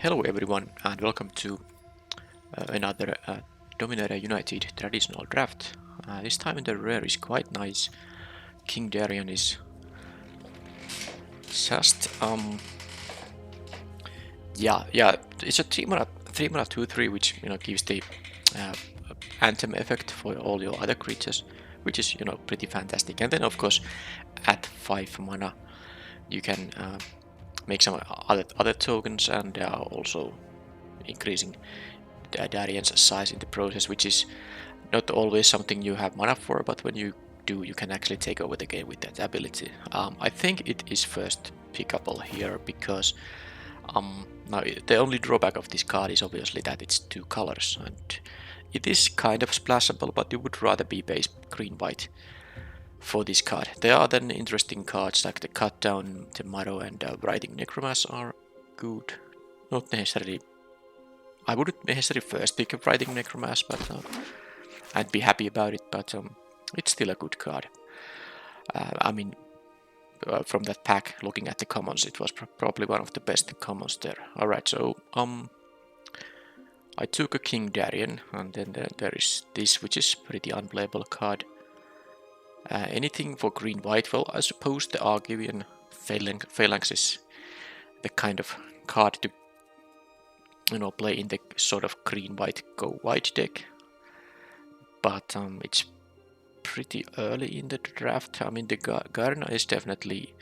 Hello everyone and welcome to another Dominaria United traditional draft. This time the rare is quite nice. King Darian is just yeah, it's a 3-mana 2/3 which gives the uh, anthem effect for all your other creatures, which is pretty fantastic. And then of course at 5 mana you can make some other tokens and also increasing Darian's size in the process, which is not always something you have mana for, but when you do, you can actually take over the game with that ability. I think it is first pickable here because now the only drawback of this card is obviously that it's 2 colors, and it is kind of splashable, but you would rather be base green-white for this card. There are then interesting cards like the Cut Down, Tomorrow, and Writing Necromancer are good. Not necessarily. I wouldn't necessarily first pick up Writing Necromancer, but I'd be happy about it. But it's still a good card. I mean, from that pack, looking at the commons, it was probably one of the best commons there. All right, so I took a King Darian, and then there is this, which is pretty unplayable card. Anything for green-white? Well, I suppose the Argivian Phalanx is the kind of card to play in the sort of green-white go white deck. But it's pretty early in the draft. I mean, the Garna is definitely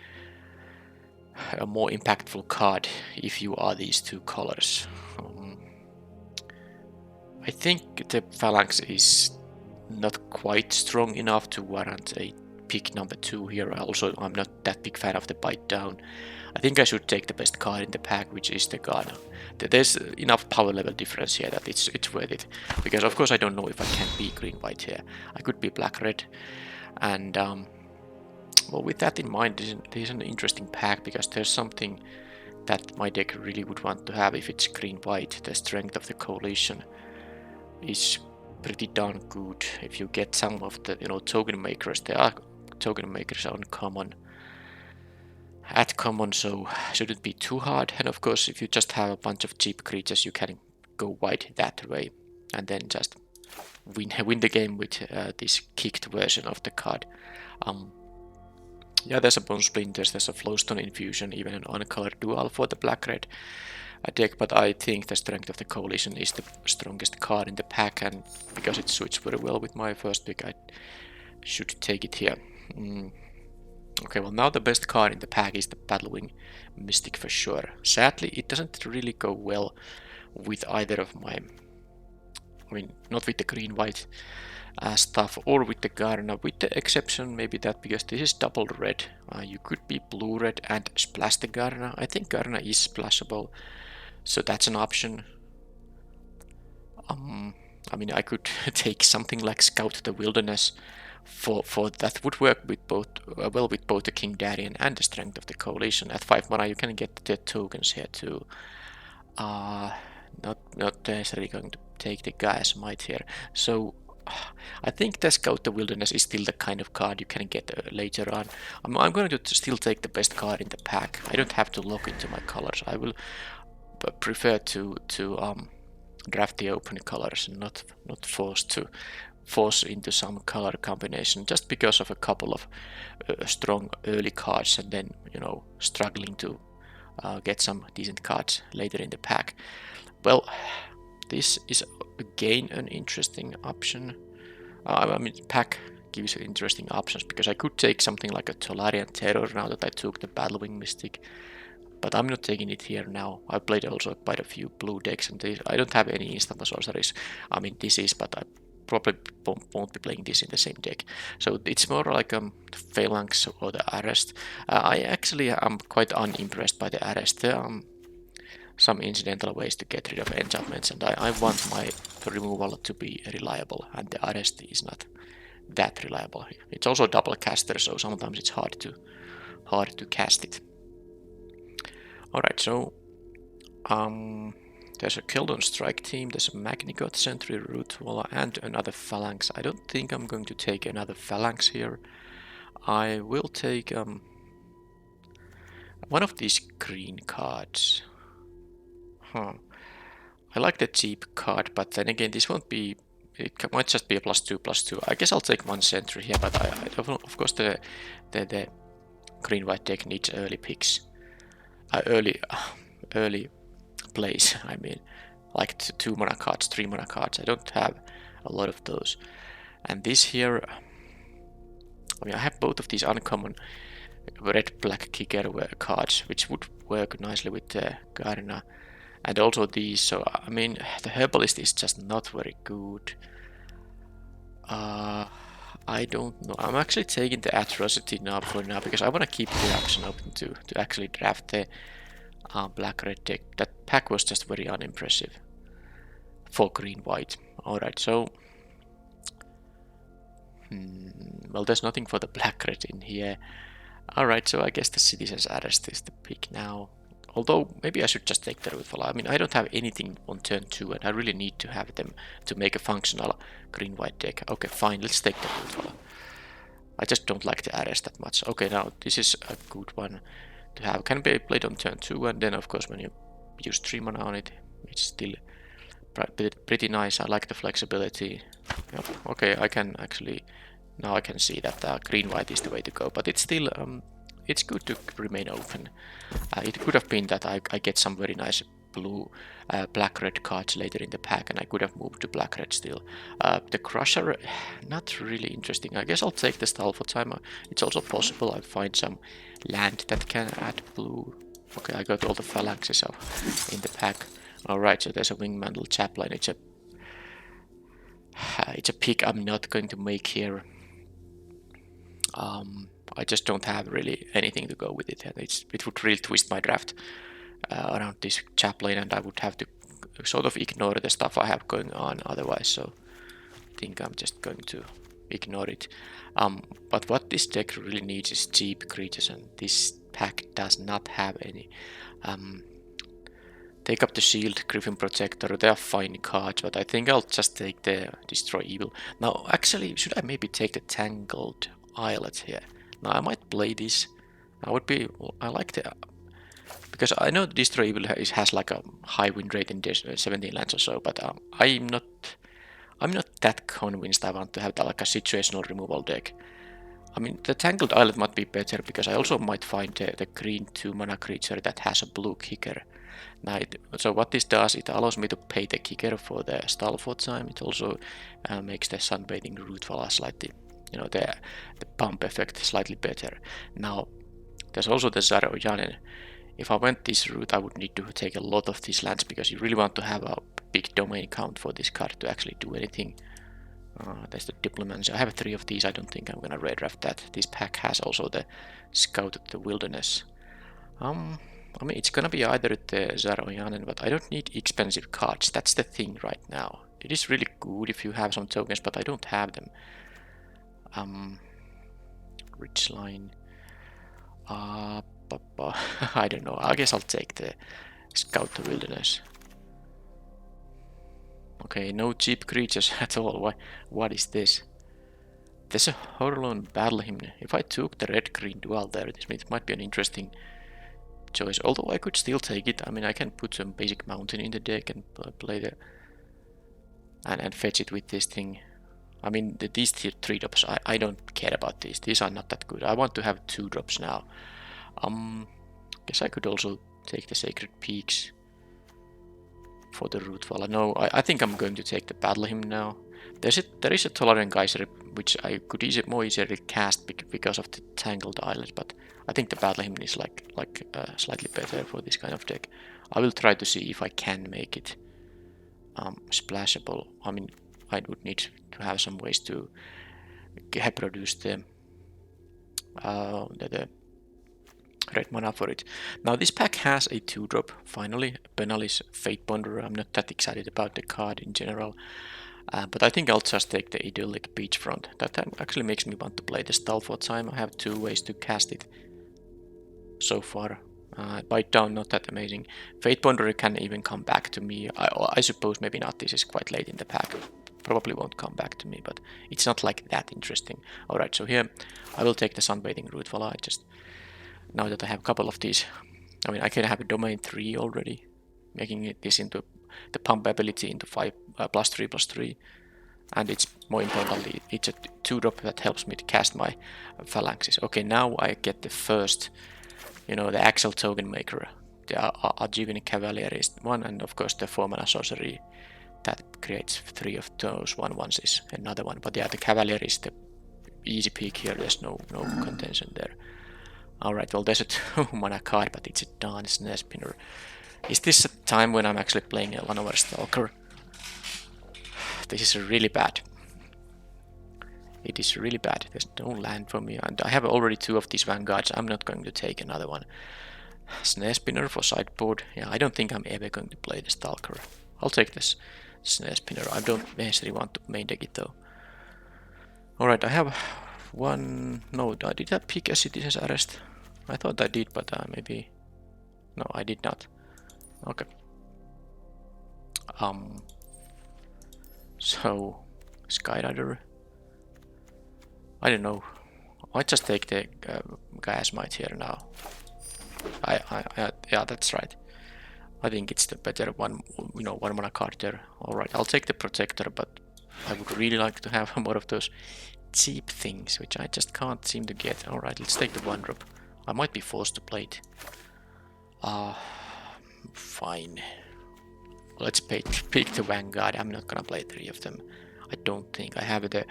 a more impactful card if you are these 2 colors. I think the Phalanx is not quite strong enough to warrant a pick number 2 here. Also, I'm not that big fan of the Bite Down. I think I should take the best card in the pack, which is the Garna. There's enough power level difference here that it's worth it. Because of course I don't know if I can be green-white here. I could be black-red. And well, with that in mind, this is an interesting pack because there's something that my deck really would want to have if it's green-white. The Strength of the Coalition is pretty darn good. If you get some of the token makers, there are token makers on common. At common, so shouldn't be too hard. And of course, if you just have a bunch of cheap creatures, you can go white that way, and then just win the game with this kicked version of the card. Yeah, there's a Bone Splinters, there's a Flowstone Infusion, even an uncolored dual for the black-red deck, but I think the Strength of the Coalition is the strongest card in the pack, and because it suits very well with my first pick, I should take it here. Okay, well now the best card in the pack is the Battlewing Mystic for sure. Sadly, it doesn't really go well with either of my... I mean, not with the green-white stuff or with the Garna, with the exception maybe that because this is double red. You could be blue-red and splash the Garna. I think Garna is splashable, so that's an option. I mean, I could take something like Scout the Wilderness for that would work with both well with both the King Darian and the Strength of the Coalition. At 5 mana you can get the tokens here too. Not necessarily going to take the Gaia's Might here. So I think the Scout the Wilderness is still the kind of card you can get later on. I'm going to still take the best card in the pack. I don't have to lock into my colors. I will prefer to draft the open colors and not force into some color combination just because of a couple of strong early cards and then struggling to get some decent cards later in the pack. Well, this is again an interesting option. I mean, pack gives you interesting options because I could take something like a Tolarian Terror now that I took the Battlewing Mystic, but I'm not taking it here now. I played also quite a few blue decks and I don't have any instant sorceries. I mean, this is, but I probably won't be playing this in the same deck. So it's more like the Phalanx or the Arrest. I actually am quite unimpressed by the Arrest. There are some incidental ways to get rid of enchantments, and I want my removal to be reliable, and the Arrest is not that reliable. It's also double caster, so sometimes it's hard to cast it. Alright, so there's a Keldon Strike Team, there's a Magnigot, Sentry, Rootwalla, and another Phalanx. I don't think I'm going to take another Phalanx here. I will take one of these green cards. I like the cheap card, but then again, this won't be. It might just be a +2/+2. I guess I'll take one sentry here, but of course the green-white deck needs early picks, early plays. I mean, like 2 mana cards, 3 mana cards. I don't have a lot of those. And this here, I mean, I have both of these uncommon red-black kicker cards, which would work nicely with the Gardener. And also these, so I mean, the Herbalist is just not very good. I don't know. I'm actually taking the Atrocity now for now because I want to keep the option open to actually draft the black-red deck. That pack was just very unimpressive for green-white. Alright, so... well, there's nothing for the black-red in here. Alright, so I guess the Citizen's Arrest is the pick now. Although, maybe I should just take the Rootfall. I mean, I don't have anything on turn 2, and I really need to have them to make a functional green-white deck. Okay, fine, let's take the Rootfall. I just don't like the Arrest that much. Okay, now, this is a good one to have. Can be played on turn 2, and then, of course, when you use 3 mana on it, it's still pretty nice. I like the flexibility. Yep. Okay, I can actually... Now I can see that green-white is the way to go, but it's still... it's good to remain open. It could have been that I get some very nice blue, black-red cards later in the pack, and I could have moved to black-red still. The Crusher, not really interesting. I guess I'll take the Stall for time. It's also possible I find some land that can add blue. Okay, I got all the phalanxes in the pack. Alright, so there's a Wingmantle Chaplain. It's a pick I'm not going to make here. I just don't have really anything to go with it, and it would really twist my draft around this Chaplain, and I would have to sort of ignore the stuff I have going on otherwise, so I think I'm just going to ignore it. But what this deck really needs is cheap creatures, and this pack does not have any. Take up the Shield, Griffin Protector, they are fine cards, but I think I'll just take the Destroy Evil. Now, actually, should I maybe take the Tangled Islet here? Now I might play this. I like the... Because I know Destroy Evil has like a high win rate in 17 lands or so, but I'm not that convinced I want to have like a situational removal deck. I mean, the Tangled Islet might be better because I also might find the green 2-mana creature that has a blue kicker. Now, so what this does, it allows me to pay the kicker for the Stall for time. It also makes the Sunbathing Rootfall slightly, you know, the pump effect slightly better. Now, there's also the Zaro-Yanen. If I went this route, I would need to take a lot of these lands because you really want to have a big domain count for this card to actually do anything. There's the Diplomats. I have 3 of these. I don't think I'm gonna redraft that. This pack has also the Scout of the Wilderness. I mean, it's gonna be either the Zaro-Yanen, but I don't need expensive cards. That's the thing right now. It is really good if you have some tokens, but I don't have them. Ridgeline. I don't know. I guess I'll take the Scout the Wilderness. Okay, no cheap creatures at all. What is this? There's a Horlon Battle Hymn. If I took the red-green dual there, it might be an interesting choice. Although I could still take it. I mean, I can put some basic mountain in the deck and play the... and fetch it with this thing. I mean, these 3 drops, I don't care about these. These are not that good. I want to have 2 drops now. Guess I could also take the Sacred Peaks for the Rootfall. No, I think I'm going to take the Battle Hymn now. There is a Tolerant Geyser, which I could more easily cast because of the Tangled Islet, but I think the Battle Hymn is like slightly better for this kind of deck. I will try to see if I can make it splashable. I mean, I would need to have some ways to produce the red mana for it. Now this pack has a 2-drop, finally, Benalis Fate Ponderer. I'm not that excited about the card in general, but I think I'll just take the Idyllic Beachfront. That actually makes me want to play the Stall for time. I have 2 ways to cast it so far. Bite Down, not that amazing. Fate Ponderer can even come back to me. I suppose maybe not, this is quite late in the pack. Probably won't come back to me, but it's not like that interesting. Alright, so here I will take the Sunbathing Rootfall. Now that I have a couple of these, I mean, I can have a Domain 3 already, making this into the pump ability into 5 +3/+3, and it's more importantly, it's a 2-drop that helps me to cast my phalanxes. Okay, now I get the first, the Axel token maker, the Argivian Cavalierist one, and of course the 4-mana sorcery that creates 3 of those 1/1s is another one. But yeah, the Cavalier is the easy pick here. There's no contention there. Alright, well, there's a 2-mana card, but it's a darn Snare Spinner. Is this a time when I'm actually playing a Llanowar Stalker? This is really bad. It is really bad. There's no land for me, and I have already 2 of these Vanguards. I'm not going to take another one. Snare Spinner for sideboard. Yeah, I don't think I'm ever going to play the Stalker. I'll take this Snare Spinner. I don't necessarily want to main deck it though. Alright, I have one... No, did I pick a Citizen's Arrest? I thought I did, but maybe... No, I did not. Okay. So... Skyrider... I don't know. I just take the Gas Might here now. Yeah, that's right. I think it's the better one, 1-mana card there. Alright, I'll take the Protector, but I would really like to have more of those cheap things, which I just can't seem to get. Alright, let's take the 1-drop. I might be forced to play it. Fine. Let's pick the Vanguard. I'm not gonna play 3 of them. I don't think. I have the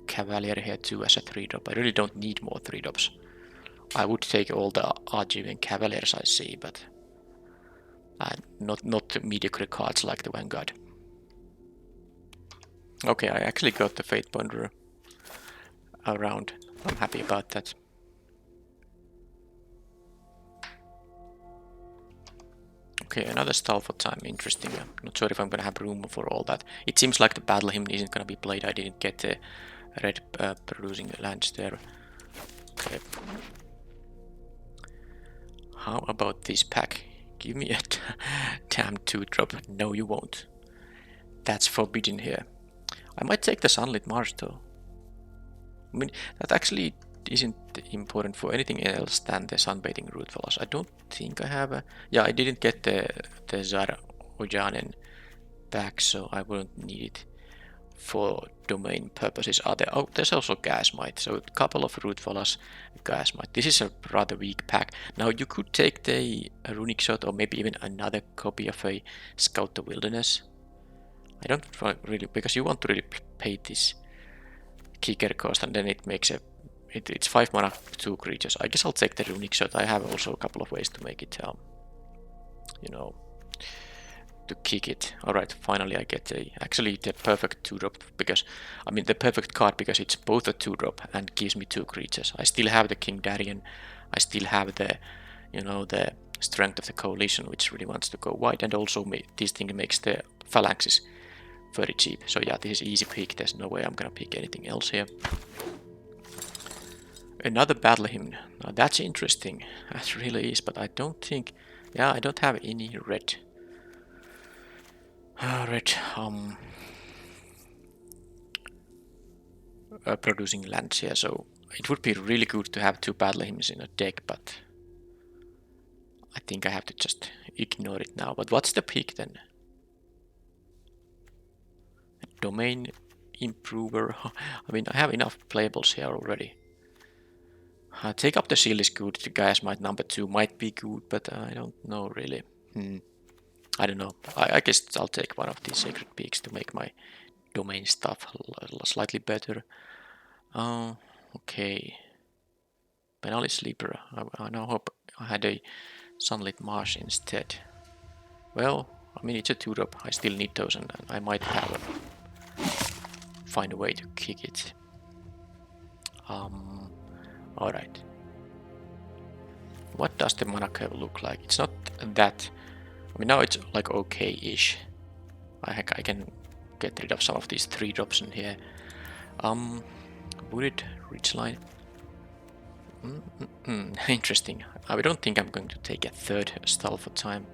Cavalier here too as a 3-drop. I really don't need more 3-drops. I would take all the Argivian Cavaliers I see, but not mediocre cards like the Vanguard. Okay, I actually got the Fate Ponderer around. I'm happy about that. Okay, another stall for time. Interesting. I'm not sure if I'm gonna have room for all that. It seems like the Battle Hymn isn't gonna be played. I didn't get the red producing lands there. Okay. How about this pack? Give me a damn 2-drop. No, you won't. That's forbidden here. I might take the Sunlit Marsh though. I mean, that actually isn't important for anything else than the Sunbathing Root Fellows. I don't think I have a... Yeah, I didn't get the Zar Ojanen back, so I won't need it for domain purposes. Oh, there's also Gas Might, so a couple of Root Fellows, Gas Might. This is a rather weak pack. Now you could take the Runic Shot or maybe even another copy of a Scout the Wilderness. I don't really, because you want to really pay this kicker cost, and then it makes it's 5 mana, 2 creatures. I guess I'll take the Runic Shot. I have also a couple of ways to make it, to kick it. Alright, finally I get actually the perfect 2-drop, because, I mean the perfect card, because it's both a 2-drop and gives me 2 creatures. I still have the King Darien, I still have the, the Strength of the Coalition, which really wants to go wide, and also this thing makes the Phalanxes very cheap. So yeah, this is easy pick. There's no way I'm gonna pick anything else here. Another Battle Hymn. Now that's interesting. That really is, but I don't think... Yeah, I don't have any red... producing lands here, so it would be really good to have 2 Battle Hymns in a deck, but... I think I have to just ignore it now. But what's the pick then? Domain Improver. I mean, I have enough playables here already. Take Up the Seal is good. The Gas Might number 2 might be good, but I don't know really. I don't know. I guess I'll take one of these Sacred Peaks to make my domain stuff slightly better. Okay. Penalty Sleeper. I now hope I had a Sunlit Marsh instead. Well, I mean, it's a 2-drop. I still need those, and I might find a way to kick it. Alright. What does the mana curve look like? It's not that... I mean, now it's like okay-ish. I can get rid of some of these 3-drops in here. Wooded Ridgeline. Interesting. I don't think I'm going to take a 3rd stall for time.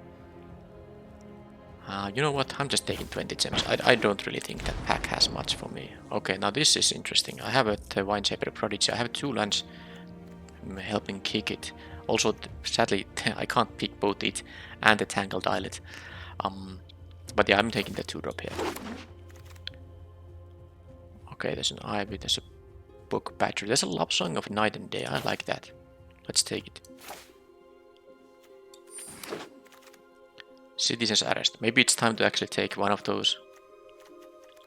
You know what? I'm just taking 20 gems. I don't really think that pack has much for me. Okay, now this is interesting. I have a Wineshaper Prodigy. I have 2 lands helping kick it. Also, sadly, I can't pick both it and the Tangled Islet. But yeah, I'm taking the 2-drop here. Okay, there's an ivy, there's a book battery. There's a love song of night and day. I like that. Let's take it. Citizen's arrest. Maybe it's time to actually take one of those.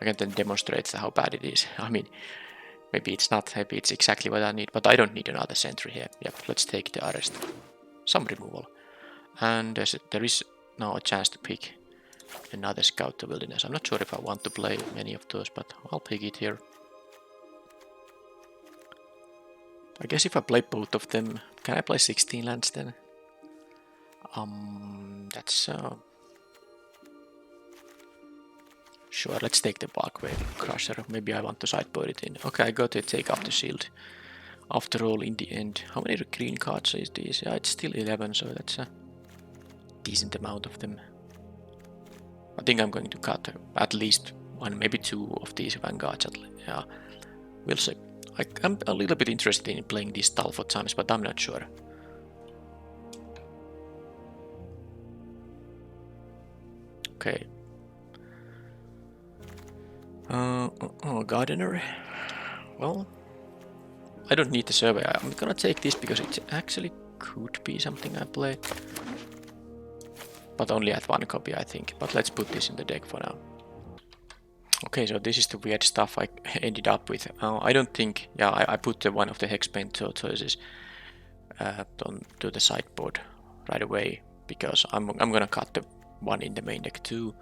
I can then demonstrate how bad it is. I mean, maybe it's not, maybe it's exactly what I need, but I don't need another sentry here. Yep, let's take the arrest. Some removal. And there is now a chance to pick another Scout to Wilderness. I'm not sure if I want to play many of those, but I'll pick it here. I guess if I play both of them, can I play 16 lands then? That's sure, let's take the Barkwave Crusher. Maybe I want to sideboard it in. Okay, I got to take up the shield. After all, in the end, how many green cards is this? Yeah, it's still 11, so that's a decent amount of them. I think I'm going to cut at least one, maybe two of these Vanguards. Yeah, we'll see. I'm a little bit interested in playing these Talfot times, but I'm not sure. Okay. Gardener. Well, I don't need the survey. I'm gonna take this because it actually could be something I play. But only at one copy, I think. But let's put this in the deck for now. Okay, so this is the weird stuff I ended up with. I don't think... Yeah, I put one of the Hexbane tortoises onto the sideboard right away. Because I'm gonna cut the one in the main deck too.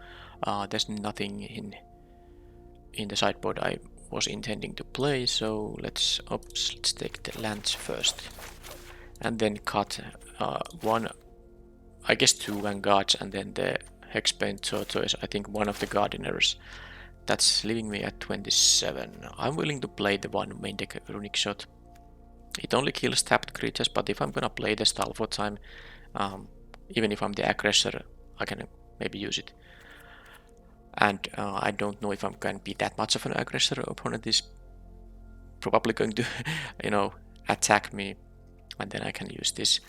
There's nothing in the sideboard I was intending to play, so let's take the lands first. And then cut one, I guess two Vanguards, and then the Hexbane tortoise, I think one of the Gardeners. That's leaving me at 27. I'm willing to play the one main deck Runic Shot. It only kills tapped creatures, but if I'm gonna play the Stalfort time, even if I'm the aggressor, I can maybe use it. And I don't know if I'm going to be that much of an aggressor. Opponent is probably going to, you know, attack me, and then I can use this.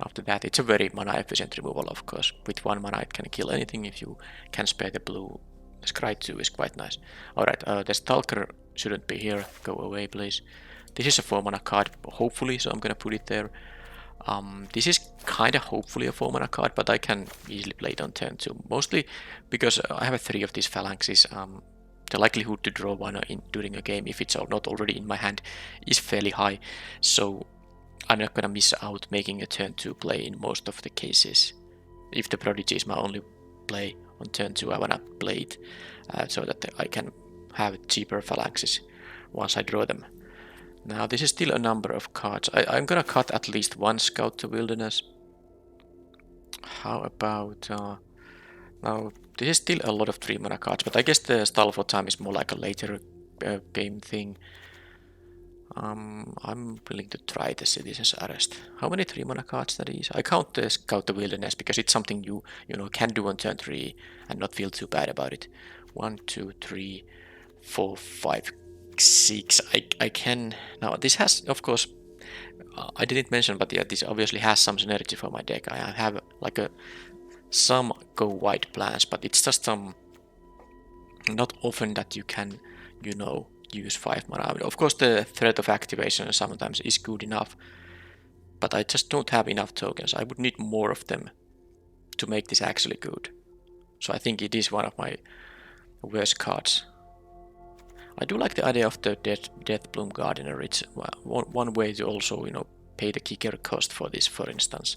After that, it's a very mana efficient removal, of course. With 1 mana, it can kill anything. If you can spare the blue, the Scry 2 is quite nice. Alright, the Stalker shouldn't be here. Go away, please. This is a 4 mana card, hopefully, so I'm gonna put it there. This is kinda hopefully a 4 mana card, but I can easily play it on turn 2. Mostly because I have 3 of these phalanxes. The likelihood to draw one during a game, if it's not already in my hand, is fairly high. So I'm not gonna miss out making a turn 2 play in most of the cases. If the Prodigy is my only play on turn 2, I wanna play it so that I can have cheaper phalanxes once I draw them. Now this is still a number of cards. I'm gonna cut at least one Scout to Wilderness. How about... now this is still a lot of 3 mana cards, but I guess the Stalfort time is more like a later game thing. I'm willing to try the Citizen's Arrest. How many 3 mana cards that is? I count the Scout the Wilderness because it's something you know can do on turn 3 and not feel too bad about it. 1, 2, 3, 4, 5, 6. I can... Now this has, of course, I didn't mention, but yeah, this obviously has some synergy for my deck. I have like some go wide plans, but it's just not often that you can, you know, use 5 mana. I mean, of course the threat of activation sometimes is good enough, but I just don't have enough tokens. I would need more of them to make this actually good. So I think it is one of my worst cards. I do like the idea of the Deathbloom Gardener. It's one way to also, you know, pay the kicker cost for this, for instance.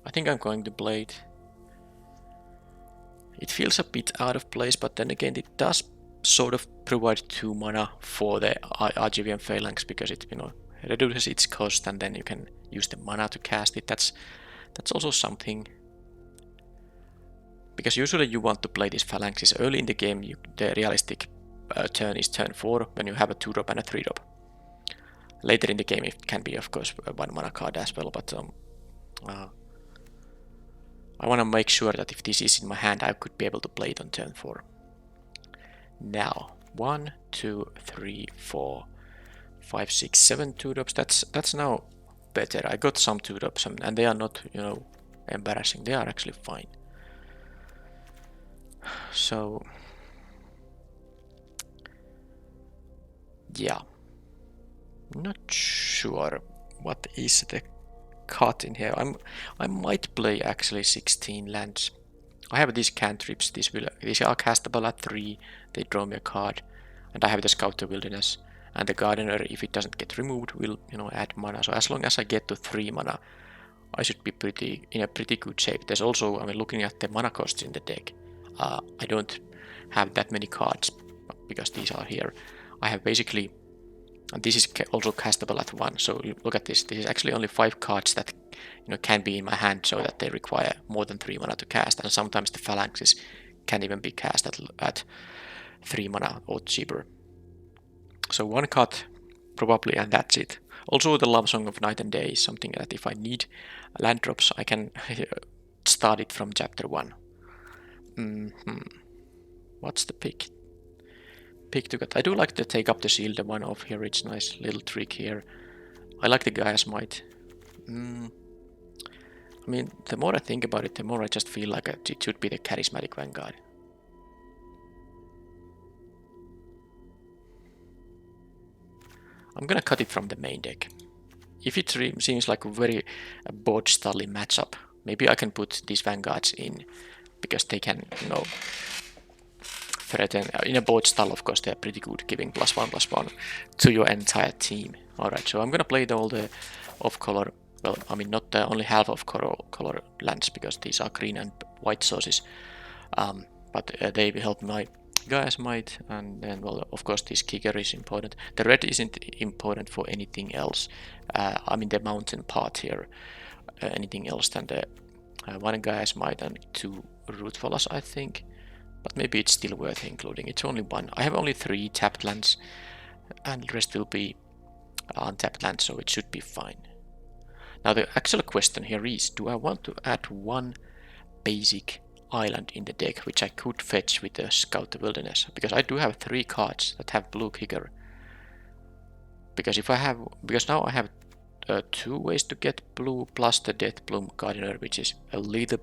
I think I'm going to play it. It feels a bit out of place, but then again it does sort of provide 2 mana for the RGVM Phalanx because it, you know, reduces its cost and then you can use the mana to cast it. That's also something. Because usually you want to play these Phalanxes early in the game. The realistic turn is turn 4 when you have a 2-drop and a 3-drop. Later in the game it can be, of course, a 1 mana card as well, but I want to make sure that if this is in my hand, I could be able to play it on turn 4. Now, 1, 2, 3, 4, 5, 6, 7 2-drops. That's now better. I got some 2-drops and they are not, you know, embarrassing. They are actually fine. So yeah, not sure what is the cut in here. I might play actually 16 lands. I have these cantrips. These are castable at 3. They draw me a card, and I have the Scout to Wilderness. And the Gardener, if it doesn't get removed, will add mana. So as long as I get to 3 mana, I should be in a pretty good shape. There's also, looking at the mana costs in the deck. I don't have that many cards because these are here. I have basically, and this is also castable at 1. So look at this. This is actually only 5 cards that can be in my hand, so that they require more than 3 mana to cast. And sometimes the phalanxes can even be cast at 3 mana or cheaper. So 1 cut probably, and that's it. Also the Love Song of Night and Day is something that if I need land drops, I can start it from chapter 1. What's the pick? Pick to cut. I do like to take up the shield, the one off here. It's nice little trick here. I like the Gaia's Might. The more I think about it, the more I just feel like it should be the Charismatic Vanguard. I'm gonna cut it from the main deck. If it seems like a very board-style matchup, maybe I can put these Vanguards in, because they can, threaten. In a board style, of course, they're pretty good, giving +1/+1 to your entire team. Alright, so I'm gonna play all the off-color, well, not only half of color lands, because these are green and white sources, but they help my Gaia's Might, and then, well, of course, this kicker is important. The red isn't important for anything else. The mountain part here, anything else than the 1 Gaia's Might and 2 Root Follows, I think. But maybe it's still worth including. It's only 1. I have only 3 tapped lands, and the rest will be untapped lands, so it should be fine. Now the actual question here is, do I want to add 1 basic island in the deck, which I could fetch with the Scout the Wilderness? Because I do have 3 cards that have blue kicker. Because now I have 2 ways to get blue, plus the Deathbloom Gardener, which is a little,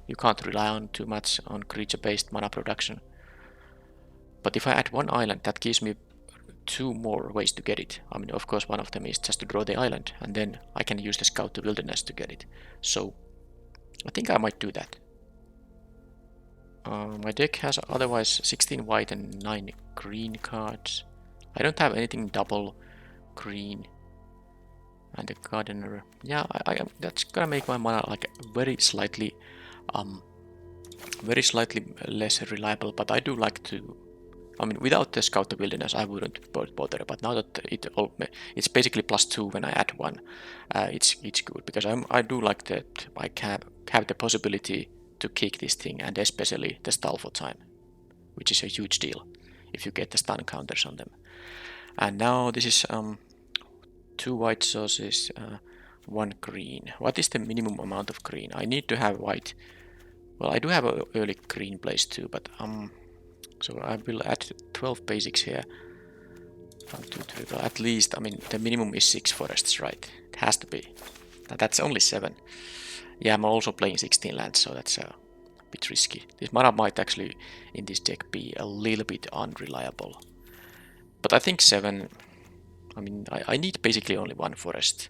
you can't rely on too much on creature-based mana production. But if I add 1 island, that gives me 2 more ways to get it. Of course, one of them is just to draw the island, and then I can use the Scout to Wilderness to get it. So I think I might do that. My deck has otherwise 16 white and 9 green cards. I don't have anything double green. And the Gardener, yeah, that's gonna make my mana like very slightly less reliable, but I do like to. Without the Scout the Wilderness, I wouldn't bother. But now that it's basically +2 when I add 1, it's good, because I do like that I have the possibility to kick this thing, and especially the stall for time, which is a huge deal if you get the stun counters on them. And now this is 2 white sources, 1 green. What is the minimum amount of green? I need to have white. Well, I do have an early green place too, but so I will add 12 basics here. 1, 2, 3. Well, at least, the minimum is 6 forests, right? It has to be. That's only 7. Yeah, I'm also playing 16 lands, so that's a bit risky. This mana might actually in this deck be a little bit unreliable. But I think 7. I need basically only 1 forest.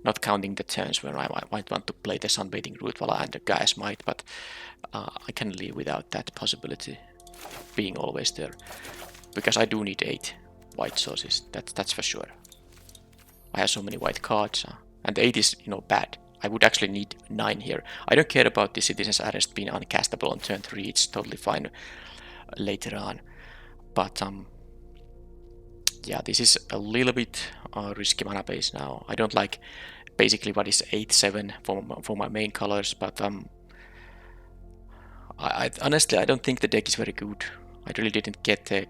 Not counting the turns when I might want to play the Sunbathing Rootwalla and the Gaia's Might, but I can live without that possibility being always there. Because I do need 8 white sources, that's for sure. I have so many white cards, and 8 is, bad. I would actually need 9 here. I don't care about the Citizen's Arrest being uncastable on turn 3, it's totally fine later on. But yeah, this is a little bit risky mana base now. I don't like basically what is 8/7 for my main colors, but I honestly I don't think the deck is very good. I really didn't get the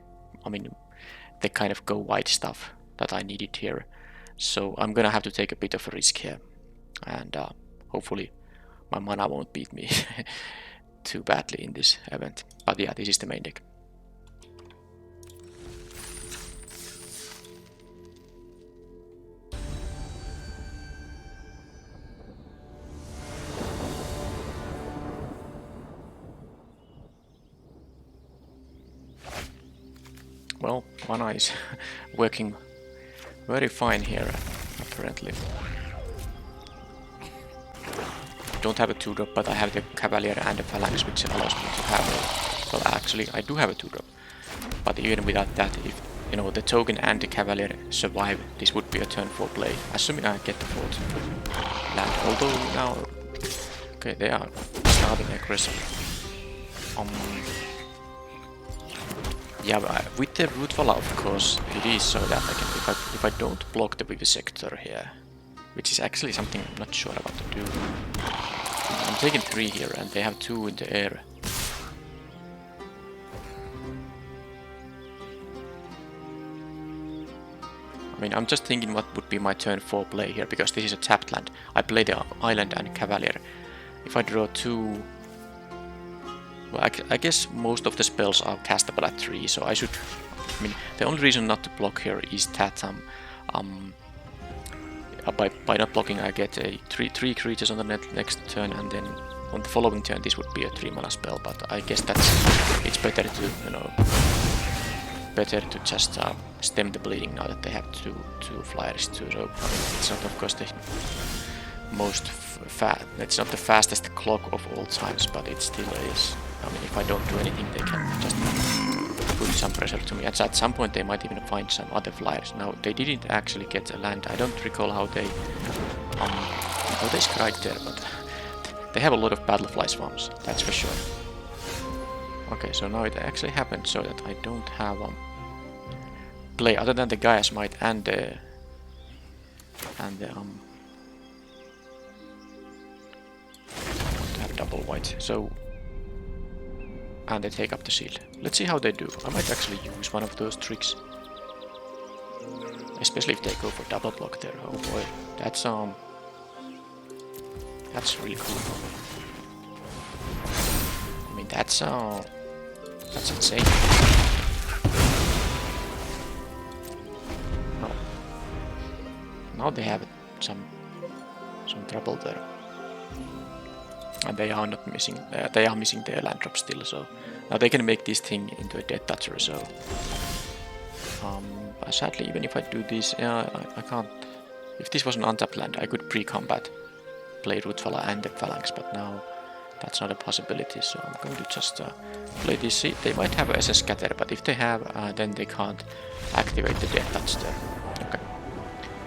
kind of go white stuff that I needed here, so I'm gonna have to take a bit of a risk here, and hopefully my mana won't beat me too badly in this event. But yeah, this is the main deck. well, mana is working very fine here, apparently. Don't have a 2-drop, but I have the Cavalier and the Phalanx, which allows me to have a... Well, actually, I do have a 2-drop. But even without that, if, you know, the token and the Cavalier survive, this would be a turn 4 play, assuming I get the 4th land. Although now... Okay, they are starting aggressive. Yeah, with the Rootvala, of course, it is so that I can, if I don't block the Vivisector here, which is actually something I'm not sure about to do. I'm taking 3 here, and they have 2 in the air. I mean, I'm just thinking what would be my turn 4 play here, because this is a tapped land. I play the Island and Cavalier. If I draw 2... Well, I guess most of the spells are castable at 3, so I should... I mean, the only reason not to block here is that by not blocking I get a 3 creatures on the next turn, and then on the following turn this would be a 3 mana spell, but I guess it's better to, you know, better to just stem the bleeding now that they have two flyers too. So I mean, it's not of course the most it's not the fastest clock of all times, but it still is. I mean, if I don't do anything, they can just put some pressure to me. At some point they might even find some other flyers. Now they didn't actually get a land. I don't recall how they scried there, but they have a lot of battlefly swarms, that's for sure. Okay, so now it actually happened so that I don't have play other than the Gaia's Might and the don't have double white. So and they take up the shield. Let's see how they do. I might actually use one of those tricks, especially if they go for double block there. Oh boy, that's really cool. I mean, that's insane. No. Now they have some trouble there, and they are not missing. They are missing their land drop still. So now they can make this thing into a dead toucher. So sadly, even if I do this, I can't. If this was an untapped land, I could pre-combat, play Rootvala and the Phalanx, but now that's not a possibility, so I'm going to just play this. They might have SS Scatter, but if they have, then they can't activate the Death Touch there. Okay,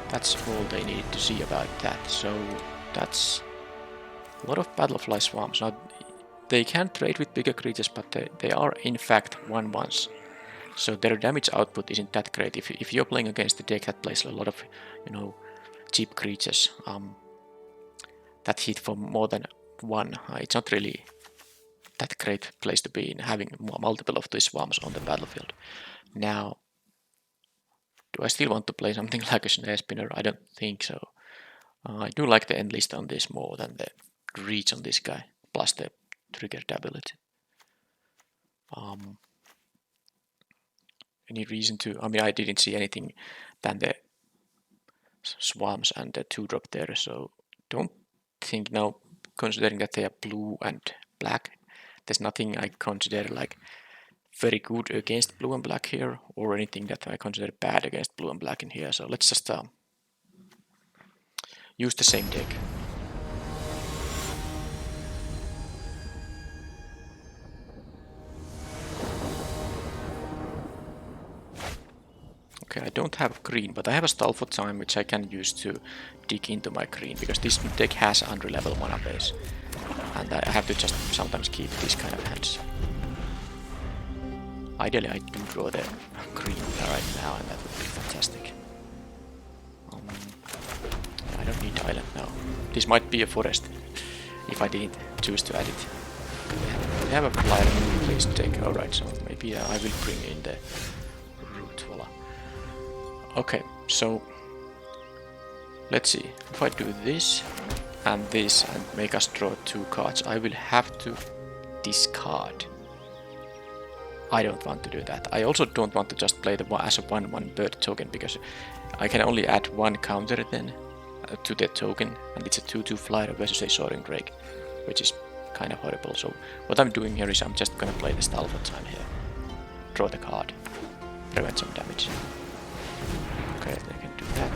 that's all they need to see about that. So that's a lot of Battlefly Swarms. Now they can trade with bigger creatures, but they are in fact 1/1s. So their damage output isn't that great. If you're playing against a deck that plays a lot of, you know, cheap creatures that hit for more than 1, it's not really that great place to be in, having multiple of these swarms on the battlefield. Now, do I still want to play something like a Snare Spinner? I don't think so. I do like the end list on this more than the reach on this guy, plus the triggered ability. Any reason to... I mean, I didn't see anything than the swarms and the 2-drop there, so don't think now, considering that they are blue and black, there's nothing I consider like very good against blue and black here, or anything that I consider bad against blue and black in here. So let's just use the same deck. Okay, I don't have green, but I have a Stall for Time, which I can use to dig into my green, because this deck has unreliable mana base, and I have to just sometimes keep these kind of hands. Ideally, I do draw the green right now, and that would be fantastic. I don't need island now. This might be a forest, if I didn't choose to add it. They have a flyer placed deck, alright, so maybe I will bring in the Rootvala. Okay, so let's see. If I do this and make us draw 2 cards, I will have to discard. I don't want to do that. I also don't want to just play the as a 1/1 bird token, because I can only add 1 counter then to the token, and it's a 2/2 flyer versus a Soaring Drake, which is kind of horrible. So what I'm doing here is I'm just gonna play the Stall for Time here. Draw the card. prevent some damage. Okay, they can do that.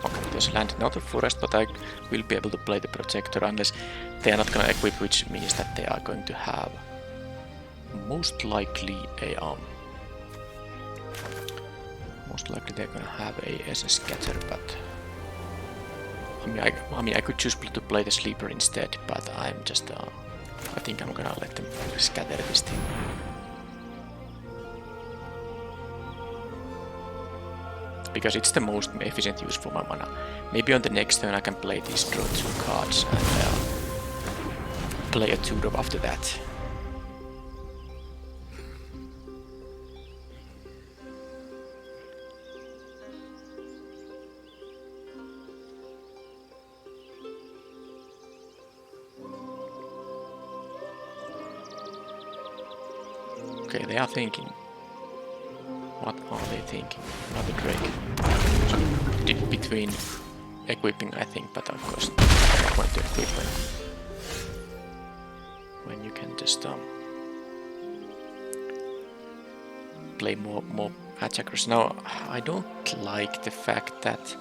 Okay, there's land in outer forest, but I will be able to play the protector unless they are not gonna equip, which means that they are going to have most likely a they're gonna have a SS scatter, but I mean I could choose to play the sleeper instead, but I'm just I think I'm gonna let them scatter this thing. Because it's the most efficient use for my mana. Maybe on the next turn I can play these draw 2 cards and play a 2-drop after that. Okay, they are thinking. What are they thinking? Another Drake. So, between equipping, I think, but of course, I'm going to equip when you can just play more attackers. Now, I don't like the fact that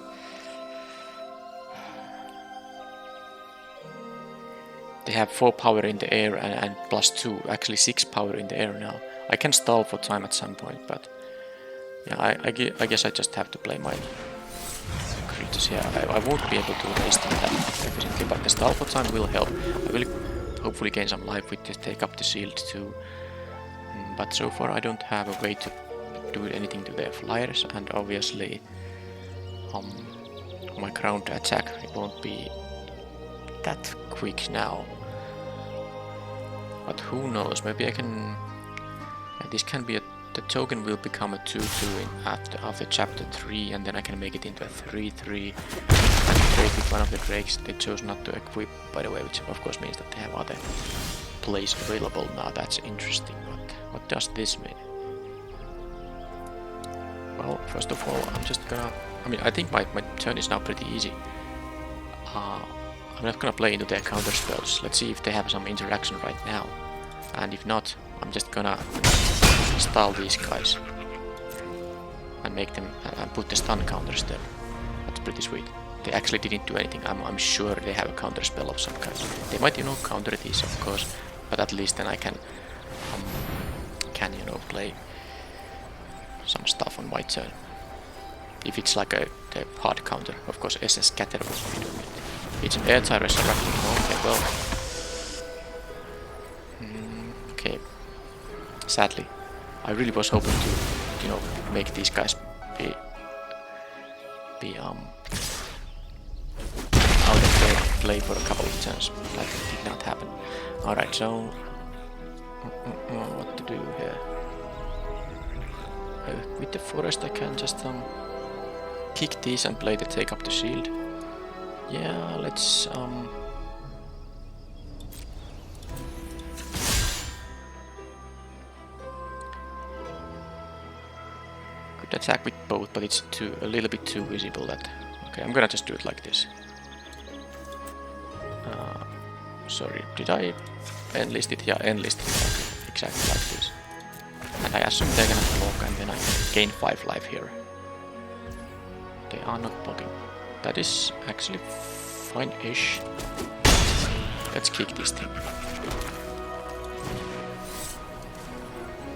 they have 4 power in the air and +2, actually 6 power in the air now. I can stall for time at some point, but yeah, I guess I just have to play my creatures here. I won't be able to waste them that efficiently, but the stall for time will help. I will hopefully gain some life with this take up the shield too. But so far I don't have a way to do anything to their flyers, and obviously my ground attack it won't be that quick now. But who knows, maybe I can... this can be the token will become a 2/2 after chapter 3, and then I can make it into a 3/3 and trade with one of the drakes they chose not to equip, by the way, which of course means that they have other plays available now. That's interesting, but what does this mean? Well, first of all, I'm just gonna... I mean, I think my turn is now pretty easy. I'm not gonna play into their counter spells. Let's see if they have some interaction right now. And if not, I'm just gonna stall these guys and make them and put the stun counters there. That's pretty sweet. They actually didn't do anything. I'm sure they have a counter spell of some kind. They might, you know, counter these, of course, but at least then I can you know, play some stuff on my turn. If it's like a hard counter, of course, SS scatter will be doing it. It's an airtime resurrecting. Okay, well. Okay. Sadly, I really was hoping to, you know, make these guys be out of their play for a couple of turns. That did not happen. Alright, so what to do here? With the forest I can just kick these and play the take up the shield. Yeah, let's could attack with both, but it's a little bit too visible. That okay, I'm gonna just do it like this. Sorry, did I enlist it? Yeah, enlist it. Okay, exactly like this. And I assume they're gonna block, and then I gain 5 life here. They are not blocking. That is actually fine-ish. Let's kick this thing.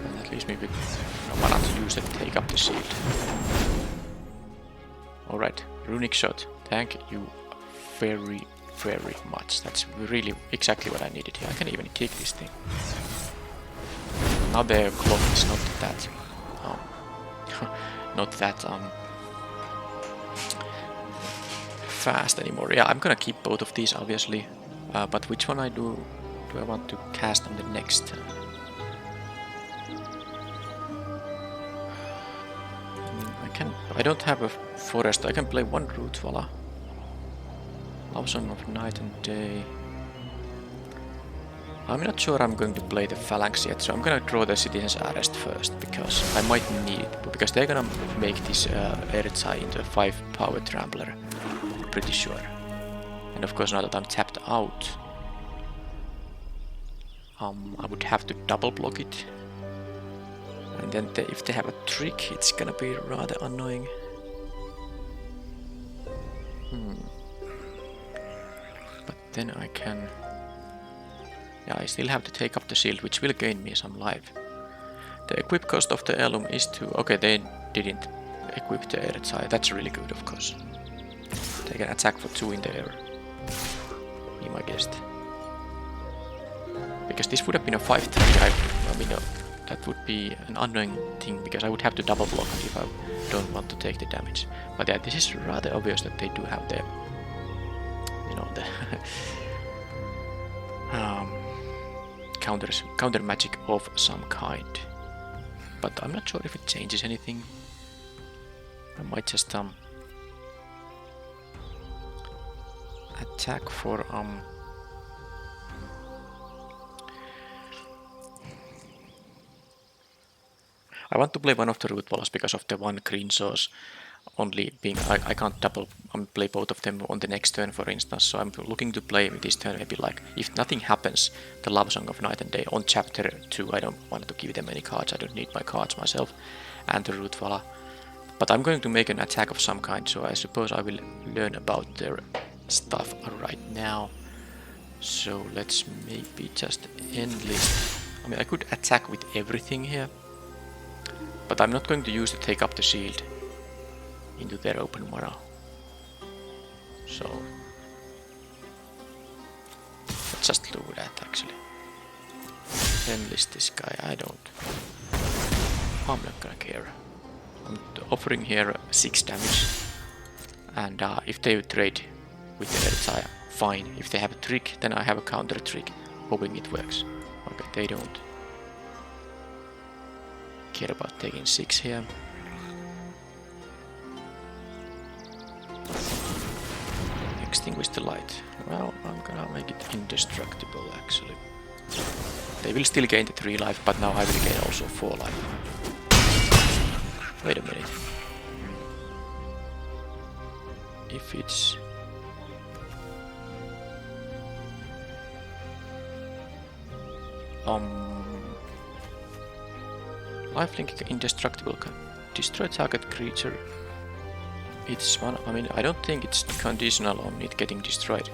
And that leaves me with no mana to use it to take up the shield. Alright, runic shot. Thank you very, very much. That's really exactly what I needed here. I can even kick this thing. Now their clock is not that fast anymore. Yeah, I'm gonna keep both of these obviously, but which one do I want to cast on the next turn? I don't have a forest. I can play one root Vala. Love Song of Night and Day. I'm not sure I'm going to play the Phalanx yet, so I'm gonna draw the Citizen's Arrest first, because I might need it, because they're gonna make this Ertzai into a 5 power trampler, pretty sure. And of course now that I'm tapped out, I would have to double block it. And then if they have a trick, it's gonna be rather annoying. But then I can... Yeah, I still have to take up the shield, which will gain me some life. The equip cost of the heirloom is 2. Okay, they didn't equip the Erzai. That's really good, of course. They can attack for 2 in the air. Be my guest. Because this would have been a 5-3. I mean, that would be an annoying thing, because I would have to double block if I don't want to take the damage. But yeah, this is rather obvious that they do have the... You know, the... counter magic of some kind. But I'm not sure if it changes anything. I might just attack for I want to play one of the root walls because of the one green source only being I can't double play both of them on the next turn, for instance. So I'm looking to play this turn maybe like, if nothing happens, the Love Song of Night and Day on chapter 2. I don't want to give them any cards, I don't need my cards myself, and the root walla. But I'm going to make an attack of some kind, so I suppose I will learn about their stuff right now. So let's maybe just enlist. I mean, I could attack with everything here, but I'm not going to use to take up the shield into their open mana. So let's just do that actually. Enlist this guy. I'm not gonna care. I'm offering here 6 damage, and if they trade with the Erzai, fine. If they have a trick, then I have a counter trick, hoping it works. Okay, they don't care about taking 6 here. Extinguish the light. Well, I'm gonna make it indestructible actually. They will still gain the 3 life, but now I will gain also 4 life. Wait a minute. If it's... Lifelink indestructible can destroy target creature. It's one. I mean, I don't think it's conditional on it getting destroyed.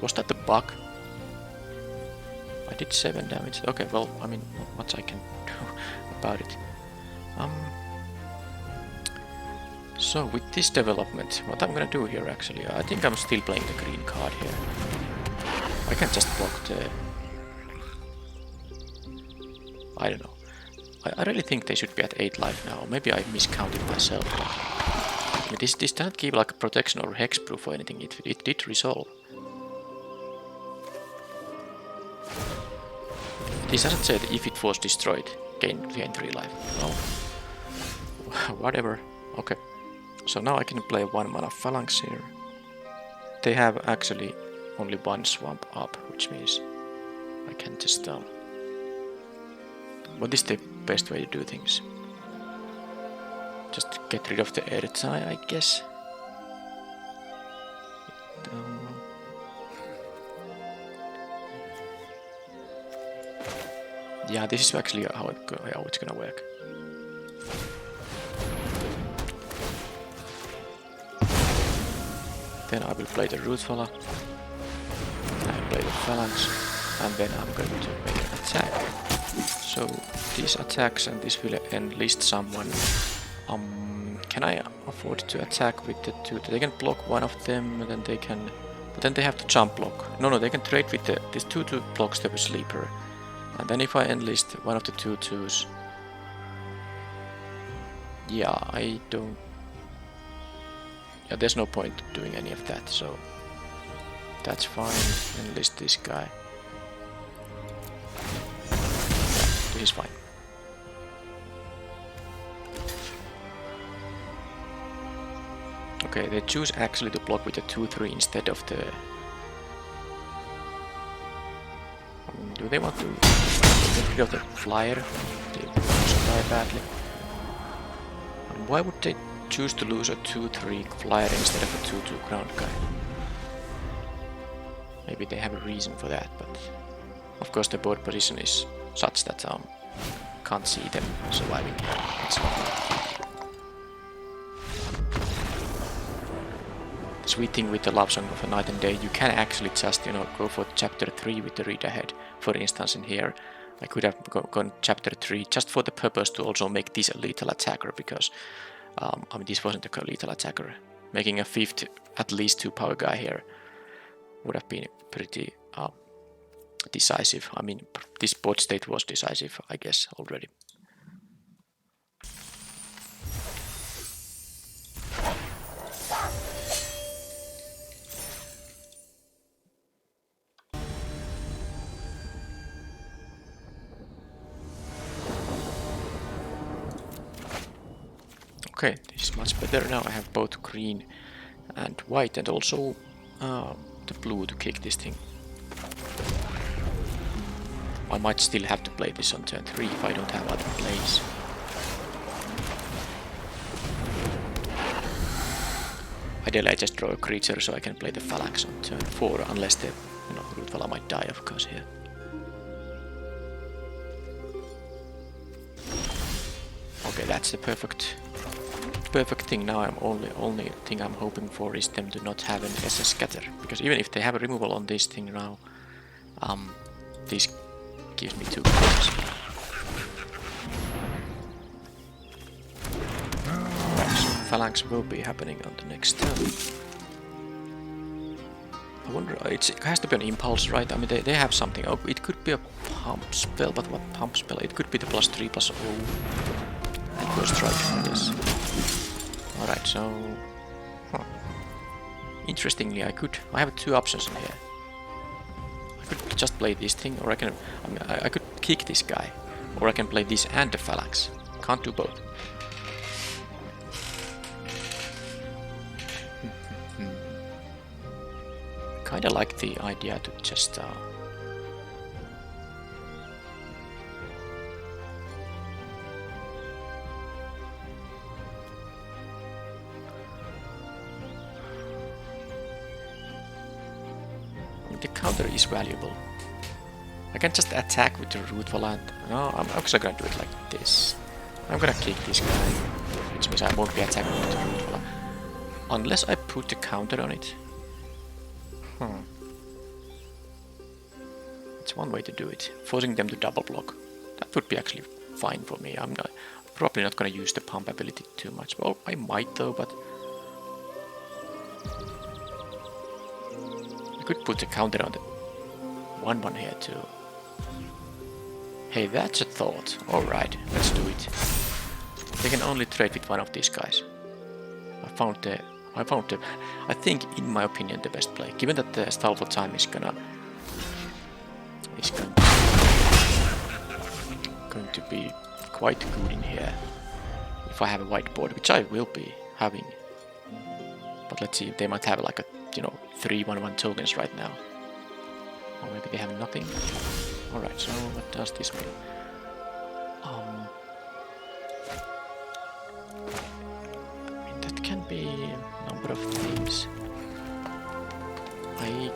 Was that the bug? I did 7 damage. Okay, well, I mean, not much I can do about it. So with this development, what I'm gonna do here actually, I think I'm still playing the green card here. I can just block the... I don't know. I really think they should be at 8 life now. Maybe I miscounted myself. I mean, this doesn't give like protection or hexproof or anything. It did resolve. This doesn't say that if it was destroyed, gain 3 life. Well, whatever. Okay. So now I can play 1 mana Phalanx here. They have actually only 1 swamp up, which means I can just... What is the best way to do things? Just get rid of the Erzai, I guess. Yeah, this is actually how it's gonna work. Then I will play the Root Walla, I play the Phalanx, and then I'm going to make an attack. So these attacks, and this will enlist someone. Can I afford to attack with the 2? They can block one of them, and then they can... But then they have to jump block. No, they can trade with this 2/2 blocks the sleeper. And then if I enlist one of the 2/2s... Yeah, I don't... Yeah, there's no point doing any of that, so... That's fine. Enlist this guy. Yeah, this is fine. Okay, they choose actually to block with the 2/3 instead of the... Do they want to get rid of the flyer? They die badly. And why would they choose to lose a 2/3 flyer instead of a 2/2 ground guy? Maybe they have a reason for that, but of course the board position is such that can't see them surviving. It's the sweet thing with the Love Song of a Night and Day, you can actually just, you know, go for chapter 3 with the read ahead. For instance, in here, I could have gone chapter 3 just for the purpose to also make this a lethal attacker, because I mean, this wasn't a lethal attacker. Making a 5th, at least 2 power guy here would have been pretty decisive. I mean, this board state was decisive, I guess, already. Okay, this is much better now. I have both green and white, and also the blue to kick this thing. I might still have to play this on turn 3 if I don't have other plays. Ideally I just draw a creature so I can play the Phalanx on turn 4, unless the Rootvala might die, of course, here. Okay, that's the perfect thing. Now I'm only thing I'm hoping for is them to not have an SS scatter, because even if they have a removal on this thing now, this gives me 2 cards. Right, so Phalanx will be happening on the next turn. I wonder, it has to be an impulse, right? I mean, they have something. Oh, it could be a pump spell, but what pump spell? It could be the +3/+0 and Ghost Strike, yes. Alright, so... Huh. Interestingly, I have 2 options in here. I could just play this thing, or I could kick this guy, or I can play this and the Phalanx. Can't do both. Kinda like the idea to just the counter is valuable. I can just attack with the Rootvala. No, I'm actually gonna do it like this. I'm gonna kick this guy, which means I won't be attacking with the Rootvala. Unless I put the counter on it. It's one way to do it. Forcing them to double block. That would be actually fine for me. I'm probably not gonna use the pump ability too much. Well, I might though, but... could put the counter on the 1/1 here too. Hey, that's a thought. Alright, let's do it. They can only trade with one of these guys. I think, in my opinion, the best play. Given that the stall for time is going to be quite good in here. If I have a whiteboard, which I will be having. But let's see, they might have like a, 3/1/1 tokens right now. Or maybe they have nothing. Alright, so what does this mean? I mean, that can be a number of things. I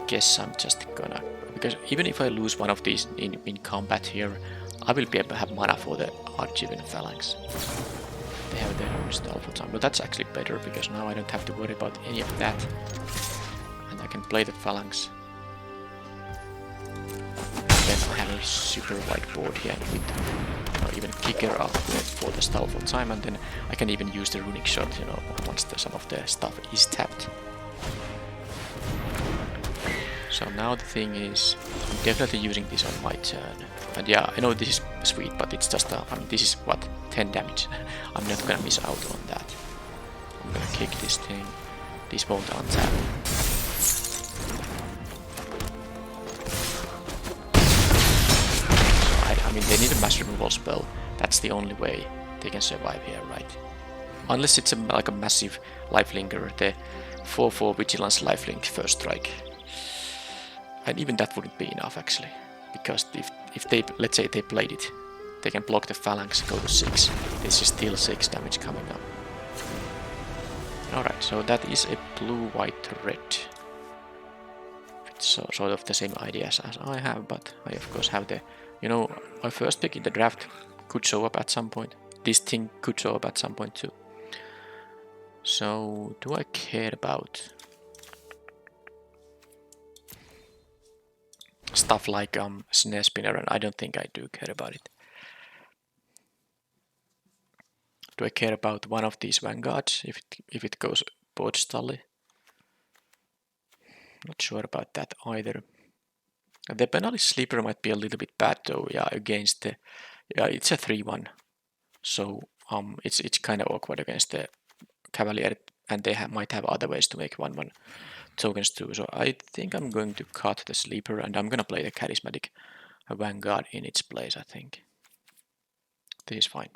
guess I'm just gonna... because even if I lose one of these in combat here, I will be able to have mana for the Argiven Phalanx. They have their own stall for time. But that's actually better, because now I don't have to worry about any of that. And I can play the Phalanx. Then I have a super wide board here with even kicker up for the stall for time, and then I can even use the runic shot, once some of the stuff is tapped. So now the thing is, I'm definitely using this on my turn. And yeah, I know this is sweet, but it's just, this is what, 10 damage. I'm not gonna miss out on that. I'm gonna kick this thing. This won't untap. So I mean, they need a mass removal spell. That's the only way they can survive here, right? Unless it's like a massive lifelinker, the 4/4 Vigilance lifelink first strike. And even that wouldn't be enough, actually. Because if they, let's say they played it, they can block the Phalanx, go to 6. This is still 6 damage coming up. Alright, so that is a blue, white, red. sort of the same ideas as I have, but I of course have the, you know, my first pick in the draft could show up at some point. This thing could show up at some point too. So, do I care about stuff like snare spinner? And I don't think I do care about it. Do I care about one of these vanguards if it goes board stally? Not sure about that either. The penalty sleeper might be a little bit bad though. Yeah, against the it's a 3-1, so it's kind of awkward against the Cavalier, and they might have other ways to make 1-1 tokens too. So I think I'm going to cut the sleeper, and I'm gonna play the charismatic vanguard in its place. I think this is fine.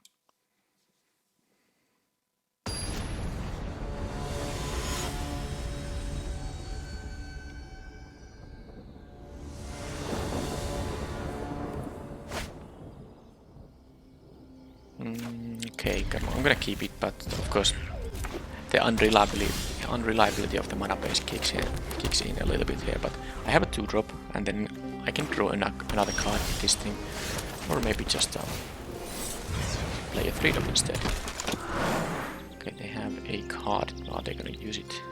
Okay, I'm gonna keep it, but of course the unreliability of the mana base kicks in a little bit here. But I have a 2-drop, and then I can draw another card with this thing, or maybe just play a 3-drop instead. Okay, they have a card. Are they gonna use it?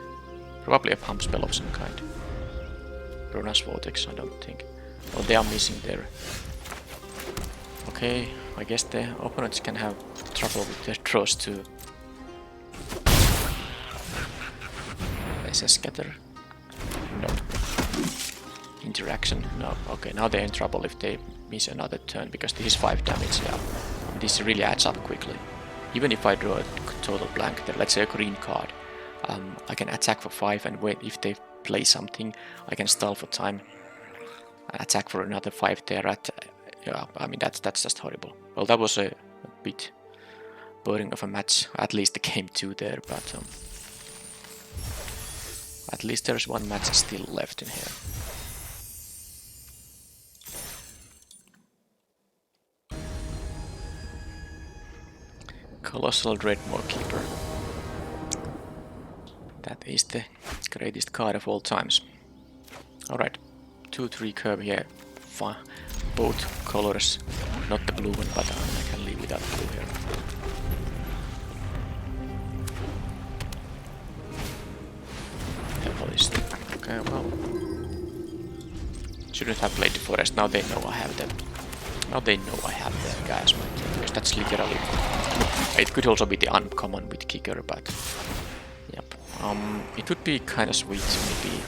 Probably a pump spell of some kind. Rona's Vortex, I don't think. Oh, they are missing there. Okay, I guess the opponents can have trouble with their draws too. There's a scatter. No. Interaction. No. Okay, now they're in trouble if they miss another turn, because this is 5 damage. Yeah. This really adds up quickly. Even if I draw a total blank, there, let's say a green card, I can attack for 5, and wait, if they play something, I can stall for time and attack for another 5 there at. Yeah, I mean that's just horrible. Well, that was a bit boring of a match. At least the game 2 there, but at least there's one match still left in here. Colossal Dreadmore Keeper. That is the greatest card of all times. Alright, 2-3 curve here. Fine. Both colors, not the blue one, but I can leave without blue here. Okay, well, shouldn't have played the forest. Now they know I have them. Now they know I have the guys, because that's literally. It could also be the uncommon with kicker, but yep. It would be kind of sweet to maybe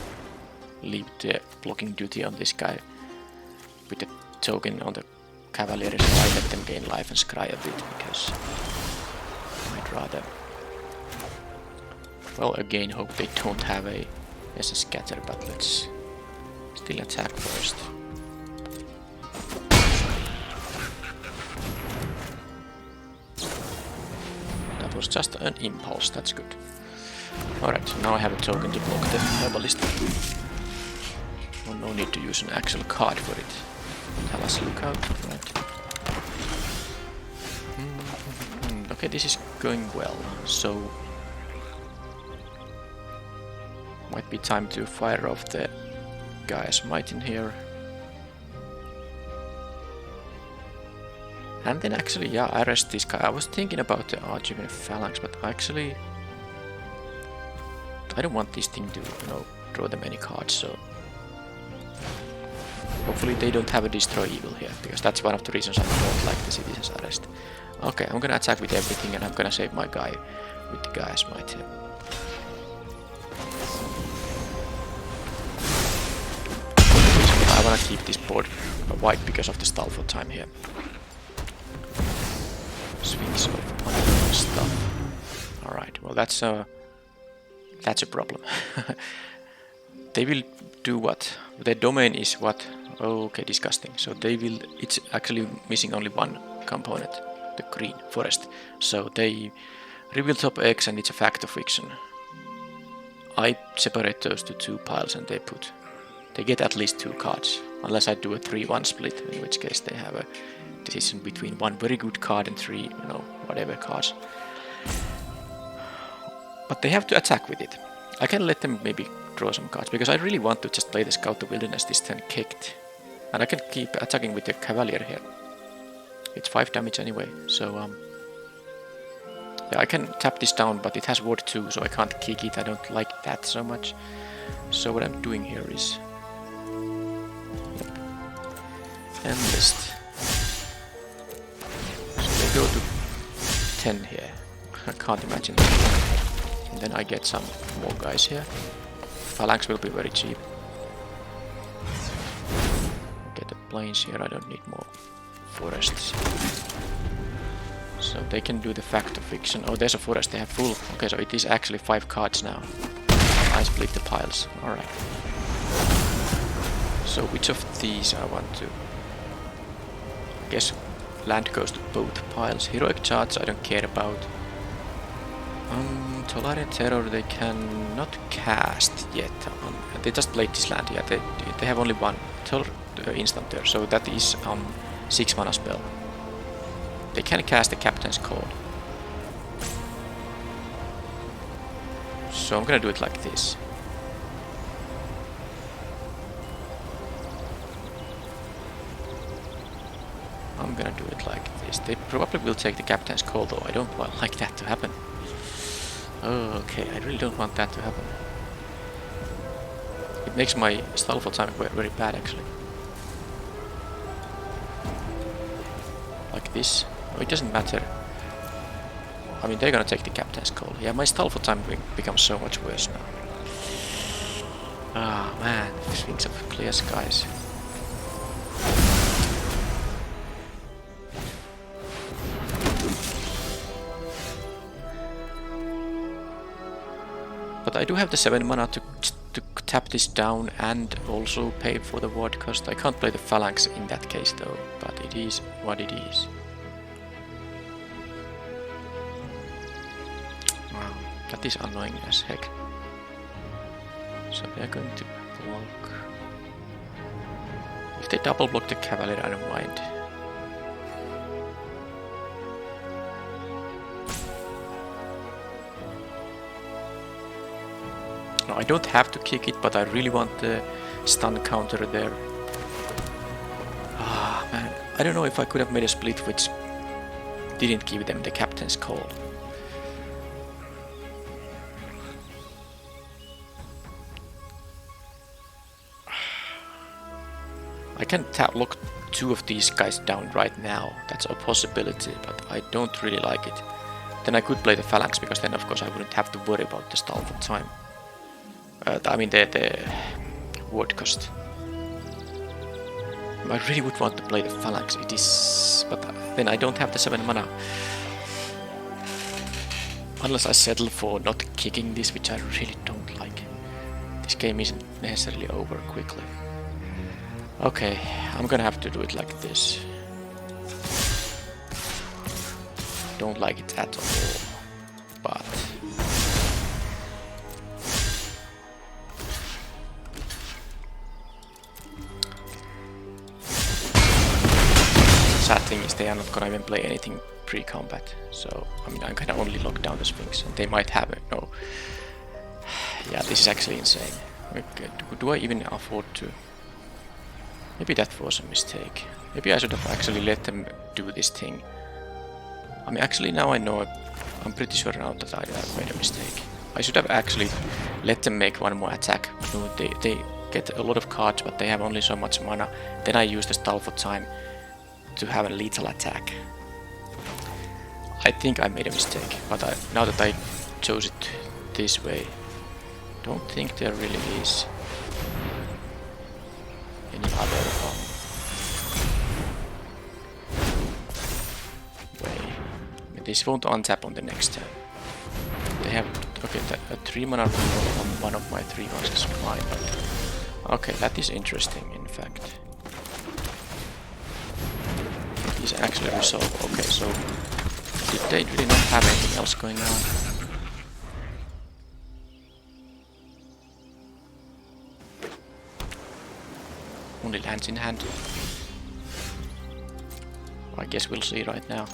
leave the blocking duty on this guy with the token on the Cavalier, so I let them gain life and scry a bit, because I'd rather. Well, again, hope they don't have a scatter, but let's still attack first. That was just an impulse, that's good. Alright, so now I have a token to block the herbalist. Oh, no need to use an actual card for it. Tell us lookout, right. Okay, this is going well, so might be time to fire off the Gaia's Might in here. And then actually, yeah, I rest this guy. I was thinking about the Archive Phalanx, but actually I don't want this thing to, you know, draw them any cards, so hopefully they don't have a Destroy Evil here, because that's one of the reasons I don't like the Citizen's Arrest. Okay, I'm gonna attack with everything, and I'm gonna save my guy with the Gaia's Might here. I wanna keep this board white because of the stall for time here. Swings of unknown stuff. Alright, well that's a problem. They will do what? Their domain is what? Oh, okay, disgusting. So they will. It's actually missing only one component, the green forest. So they reveal top X, and it's a fact or fiction. I separate those to 2 piles, and they get at least 2 cards, unless I do a 3-1 split, in which case they have a decision between 1 very good card and 3, you know, whatever cards. But they have to attack with it. I can let them maybe draw some cards, because I really want to just play the Scout the Wilderness this turn kicked. And I can keep attacking with the Cavalier here. It's 5 damage anyway, so yeah, I can tap this down, but it has Ward 2, so I can't kick it. I don't like that so much. So what I'm doing here is... Enlist. So they go to 10 here. I can't imagine that. And then I get some more guys here. Phalanx will be very cheap. Get the plains here, I don't need more forests. So they can do the fact of fiction. Oh, there's a forest, they have full. Okay, so it is actually 5 cards now. I split the piles, alright. So which of these I want to... I guess land goes to both piles. Heroic Charge I don't care about. Tolerant Terror they cannot cast yet. They just played this land, yeah, they have only one instant there, so that is 6 mana spell. They can cast the Captain's Call. So I'm gonna do it like this. I'm gonna do it like this. They probably will take the Captain's Call though, I don't like that to happen. Oh, okay, I really don't want that to happen. It makes my style for time very bad actually. Like this. Oh, it doesn't matter. I mean, they're gonna take the Captain's Call. Yeah, my style for time becomes so much worse now. Ah, man, Sphinx of Clear Skies. But I do have the 7 mana to tap this down and also pay for the ward cost. I can't play the Phalanx in that case though, but it is what it is. Wow, that is annoying as heck. So they're going to block. If they double block the Cavalier, I don't mind. No, I don't have to kick it, but I really want the stun counter there. Ah, man. I don't know if I could have made a split which didn't give them the Captain's Call. I can lock 2 of these guys down right now. That's a possibility, but I don't really like it. Then I could play the Phalanx, because then of course I wouldn't have to worry about the stall for time. I mean the ward cost. I really would want to play the Phalanx, it is... but then I don't have the 7 mana. Unless I settle for not kicking this, which I really don't like. This game isn't necessarily over quickly. Okay, I'm gonna have to do it like this. Don't like it at all, but... sad thing is they are not gonna even play anything pre-combat, so I mean I'm gonna only lock down the Sphinx, and they might have it. No, yeah, this is actually insane. Okay, do I even afford to? Maybe that was a mistake. Maybe I should have actually let them do this thing. I mean, actually now I know. I'm pretty sure now that I made a mistake. I should have actually let them make one more attack. No, they get a lot of cards, but they have only so much mana. Then I use the stall for time to have a lethal attack. I think I made a mistake, but now that I chose it this way, don't think there really is any other way. I mean, this won't untap on the next turn. They have okay, a 3 mana removal on one of my 3 ones is fine, but okay, that is interesting in fact. Is actually resolved. Okay, so did they really not have anything else going on? Only lands in hand. I guess we'll see right now.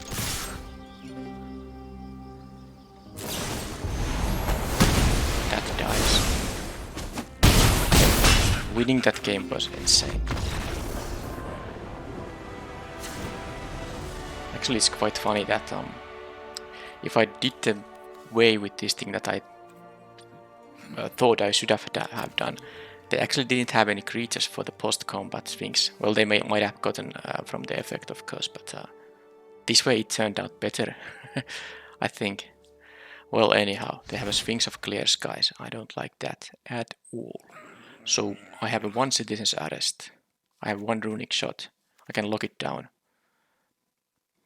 That dies. winning that game was insane. Actually, it's quite funny that if I did the way with this thing that I thought I should have done, they actually didn't have any creatures for the post-combat Sphinx. Well, they might have gotten from the effect, of course, but this way it turned out better, I think. Well, anyhow, they have a Sphinx of Clear Skies. I don't like that at all. So I have a 1 citizen's arrest. I have 1 runic shot. I can lock it down.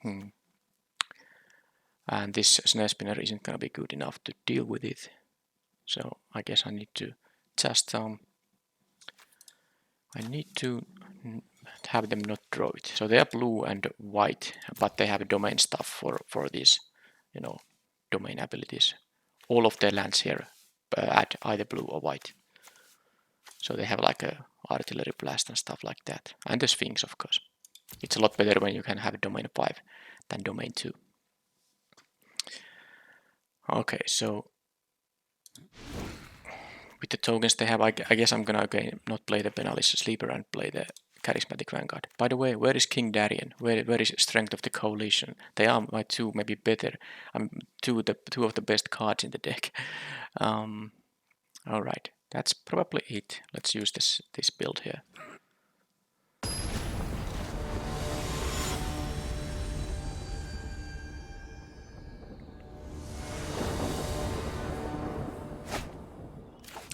And this snare spinner isn't gonna be good enough to deal with it. So I guess I need to just have them not draw it. So they are blue and white, but they have domain stuff for these, you know, domain abilities. All of their lands here add either blue or white. So they have like a artillery blast and stuff like that. And the Sphinx, of course. It's a lot better when you can have domain 5 than domain 2. Okay, so with the tokens they have, I guess I'm gonna again not play the Benalis Sleeper and play the Charismatic Vanguard. By the way, where is King Darien? Where is Strength of the Coalition? They are my 2, maybe better. Two of the best cards in the deck. Alright, that's probably it. Let's use this build here.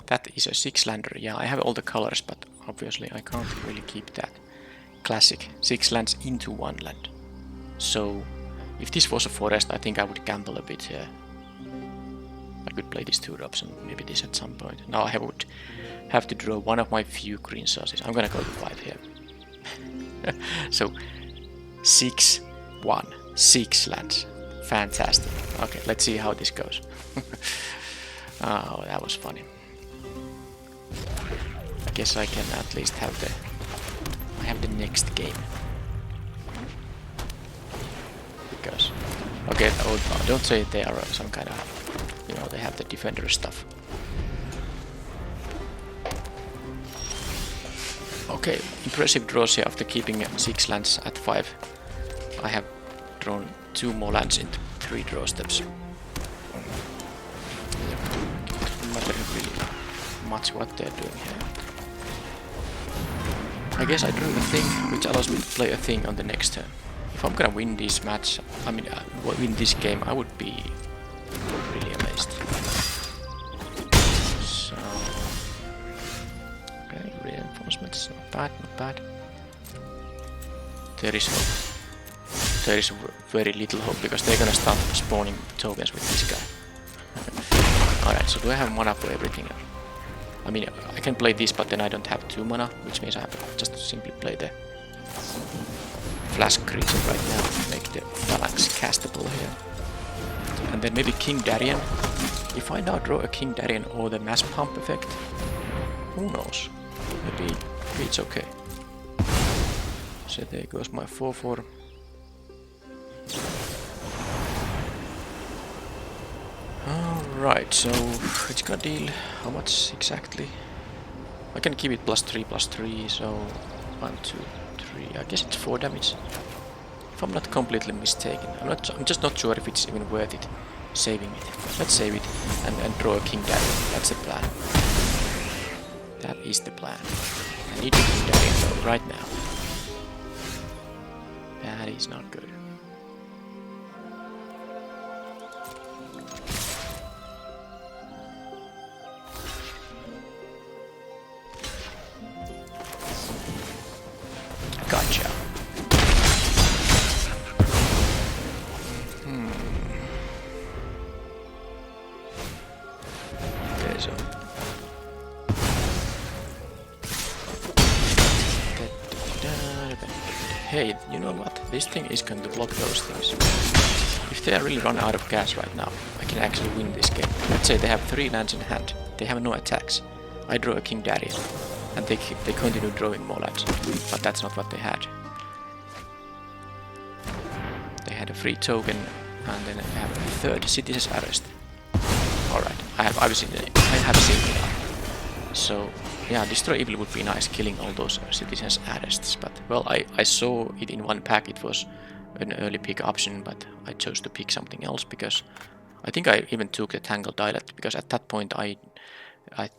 That is a 6-lander. Yeah, I have all the colors, but obviously I can't really keep that. Classic 6 lands into 1 land. So if this was a forest, I think I would gamble a bit here. I could play these 2 drops and maybe this at some point. Now I would have to draw one of my few green sources. I'm gonna go to 5 here. So 6-1, 6 lands. Fantastic. Okay, let's see how this goes. Oh, that was funny. I guess I can at least have the next game. Because okay, don't say they are some kind of, you know, they have the defender stuff. Okay, impressive draws here after keeping 6 lands at 5. I have drawn 2 more lands into 3 draw steps. Doesn't matter really much what they're doing here. I guess I drew a thing which allows me to play a thing on the next turn. If I'm gonna win this match, win this game, I would be really amazed. So, okay, reinforcements, not bad, not bad. There is hope. There is very little hope because they're gonna start spawning tokens with this guy. Alright, so do I have mana for everything? I mean, I can play this, but then I don't have 2 mana, which means I have to just simply play the flash creature right now to make the phalanx castable here. And then maybe King Darien. If I now draw a King Darien or the mass pump effect, who knows? Maybe it's okay. So there goes my 4/4. Alright, so it's gonna deal how much exactly? I can keep it +3/+3, so 1, 2, 3. I guess it's 4 damage. If I'm not completely mistaken. I'm just not sure if it's even worth it saving it. Let's save it and draw a King Darien. That's the plan. That is the plan. I need a King Darien though right now. That is not good. Gotcha. Okay, so hey, you know what? This thing is going to block those things. If they really run out of gas right now, I can actually win this game. Let's say they have 3 lands in hand. They have no attacks. I draw a King Darien. And they continue drawing more lands, but that's not what they had. They had a free token, and then I have a 3rd citizen's arrest. Alright, I have seen it. So Yeah, Destroy Evil would be nice, killing all those citizens' arrests, but well, I saw it in one pack, it was an early pick option, but I chose to pick something else because I think I even took the Tangled Dialect because at that point I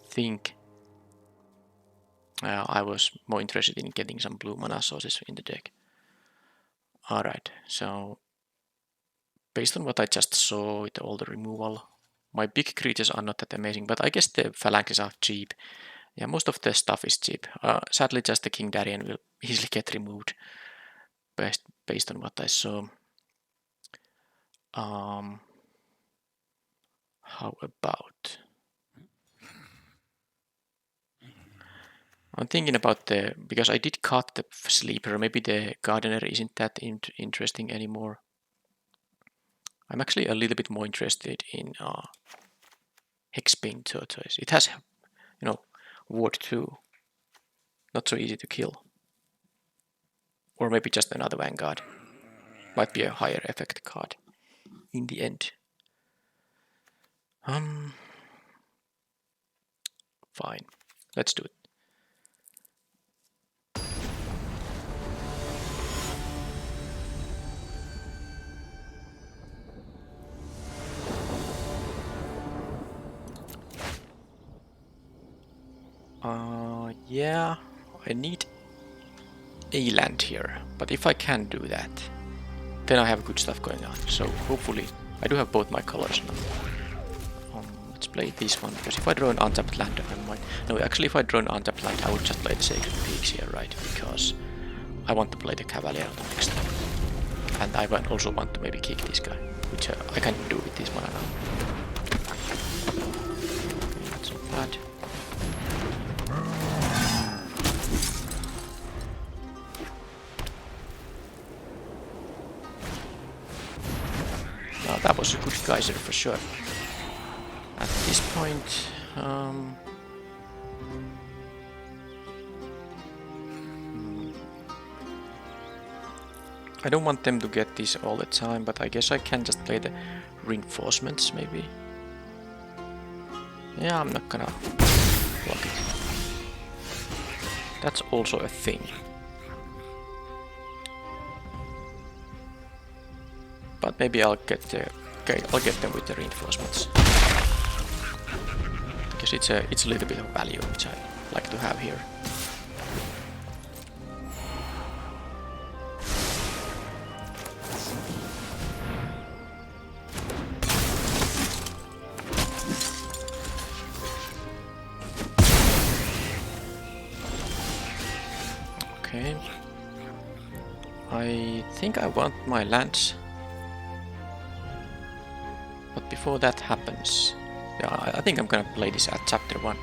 think I was more interested in getting some blue mana sources in the deck. Alright, so based on what I just saw with all the removal, my big creatures are not that amazing, but I guess the phalanxes are cheap. Yeah, most of the stuff is cheap. Sadly, just the King Darien will easily get removed based on what I saw. How about... I'm thinking about because I did cut the Sleeper, maybe the Gardener isn't that interesting anymore. I'm actually a little bit more interested in Hexbane Tortoise. It has, you know, Ward 2. Not so easy to kill. Or maybe just another Vanguard. Might be a higher effect card in the end. Fine. Let's do it. Yeah, I need a land here, but if I can do that, then I have good stuff going on. So hopefully, I do have both my colors now. Let's play this one, because if I draw an untapped land, I might... No, actually if I draw an untapped land, I would just play the Sacred Peaks here, right? Because I want to play the Cavalier the next time. And I also want to maybe kick this guy, which I can do with this mana now. Okay, not so bad. Now that was a good geyser for sure. At this point, I don't want them to get this all the time, but I guess I can just play the reinforcements maybe. Yeah, I'm not gonna block it. That's also a thing. But maybe I'll get them with the reinforcements. Because it's a little bit of value which I like to have here. Okay. I think I want my lands. But before that happens, yeah, I think I'm gonna play this at chapter 1.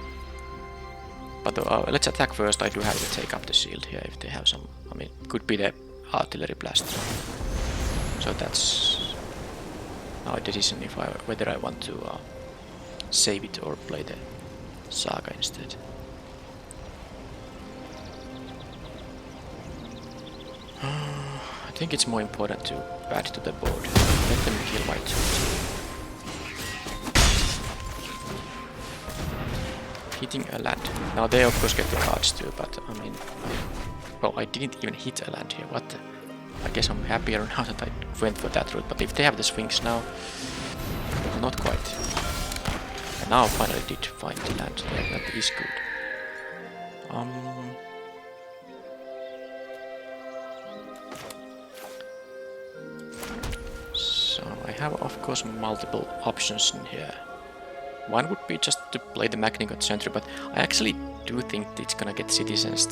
But let's attack first. I do have to take up the shield here if they have some. I mean, could be the artillery blast. So that's now a decision if whether I want to save it or play the saga instead. I think it's more important to add to the board. Let them kill my 2/2. Hitting a land. Now they of course get the cards too, but I mean, well, I didn't even hit a land here. What the? I guess I'm happier now that I went for that route. But if they have the Sphinx now, well, not quite. And now I finally did find the land there. That is good. So I have of course multiple options in here. One would be just to play the Magnigot Sentry, but I actually do think it's gonna get citizens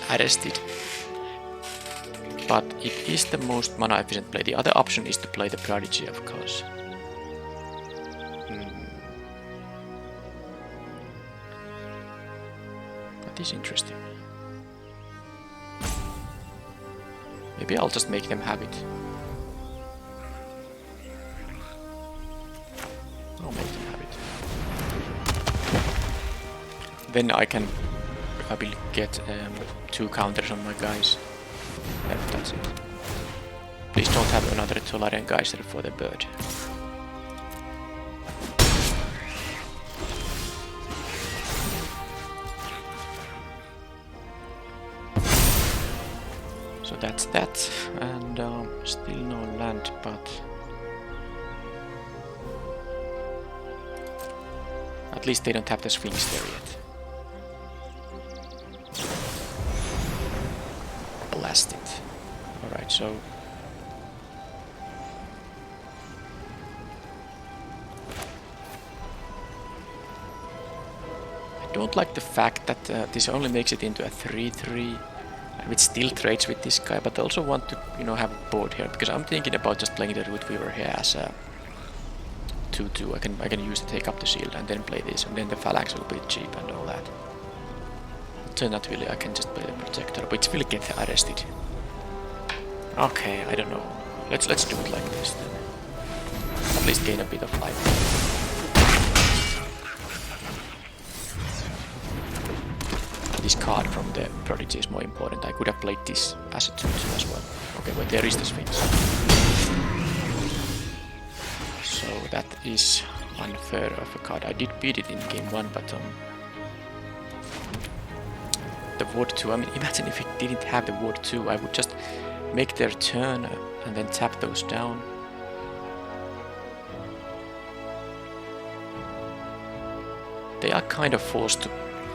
arrested. But it is the most mana efficient play. The other option is to play the Prodigy, of course. That is interesting. Maybe I'll just make them have it. I'll make them have it. Then I will get 2 counters on my guys. Yeah, that's it. Please don't have another Tolarian Geyser for the bird. that's that, and still no land, but at least they don't have the Sphinx there yet. Blast it. Alright, so I don't like the fact that this only makes it into a 3-3, which still trades with this guy, but I also want to, you know, have a board here, because I'm thinking about just playing the Root Weaver here as a 2-2. I can use the Take Up the Shield and then play this, and then the Phalanx will be cheap and all that. So not really, I can just play the Protector, which will get arrested. Okay, I don't know. Let's do it like this then. At least gain a bit of life. This card from the Prodigy is more important. I could have played this as a 2-2 as well. Okay, but there is the Sphinx. So that is unfair of a card. I did beat it in game 1, but the Ward 2, I mean, imagine if it didn't have the Ward 2, I would just make their turn and then tap those down. They are kind of forced to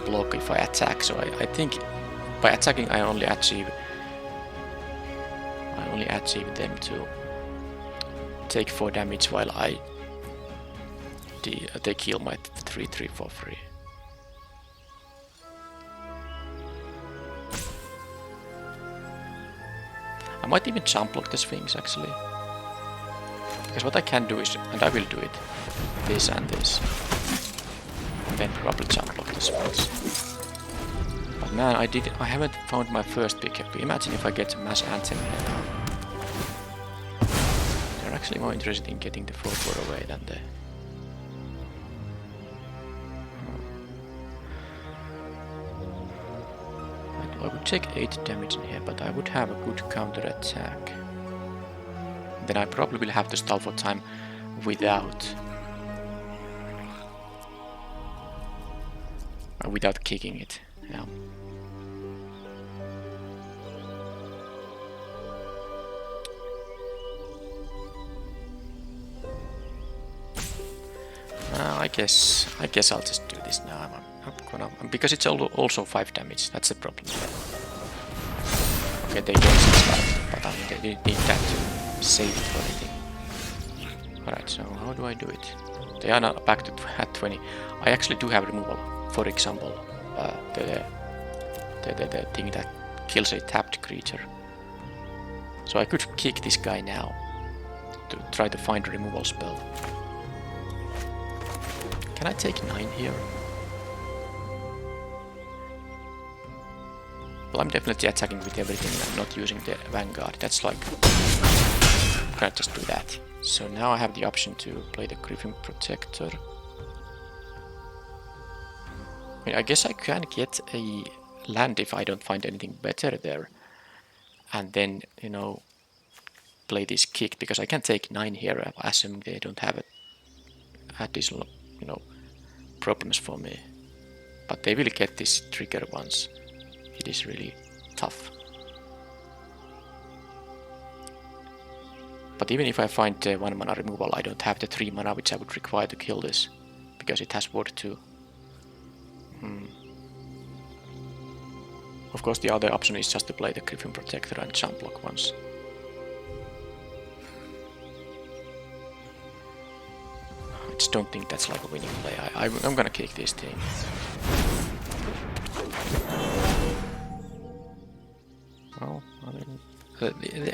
block if I attack, so I think by attacking I only achieve them to take 4 damage while they kill my 3-3 for free. I might even jump block the Sphinx actually. Because what I can do is, and I will do it, this and this. And then probably jump block the Sphinx. But man, I haven't found my first pick. Imagine if I get a Mass Anthem here now. They're actually more interested in getting the 4-4 away than the... I would take 8 damage in here, but I would have a good counter attack. Then I probably will have to stall for time without kicking it. Yeah. I guess I'll just do this now. I'm gonna, because it's also 5 damage. That's the problem. Okay, they don't survive, but I mean they didn't need that to save it or anything. Alright, so how do I do it? They are now back to at 20. I actually do have removal. For example, the thing that kills a tapped creature. So I could kick this guy now to try to find a removal spell. Can I take 9 here? Well, I'm definitely attacking with everything and I'm not using the Vanguard. That's like... I can't just do that. So now I have the option to play the Griffin Protector. I mean, I guess I can get a land if I don't find anything better there. And then, you know, play this kick, because I can take 9 here, assuming they don't have additional, you know, problems for me. But they will get this trigger once. It is really tough. But even if I find the 1 mana removal, I don't have the 3 mana which I would require to kill this, because it has Ward 2. Of course, the other option is just to play the Griffin Protector and jump block once. I just don't think that's like a winning play. I'm gonna kick this thing. Well, I mean,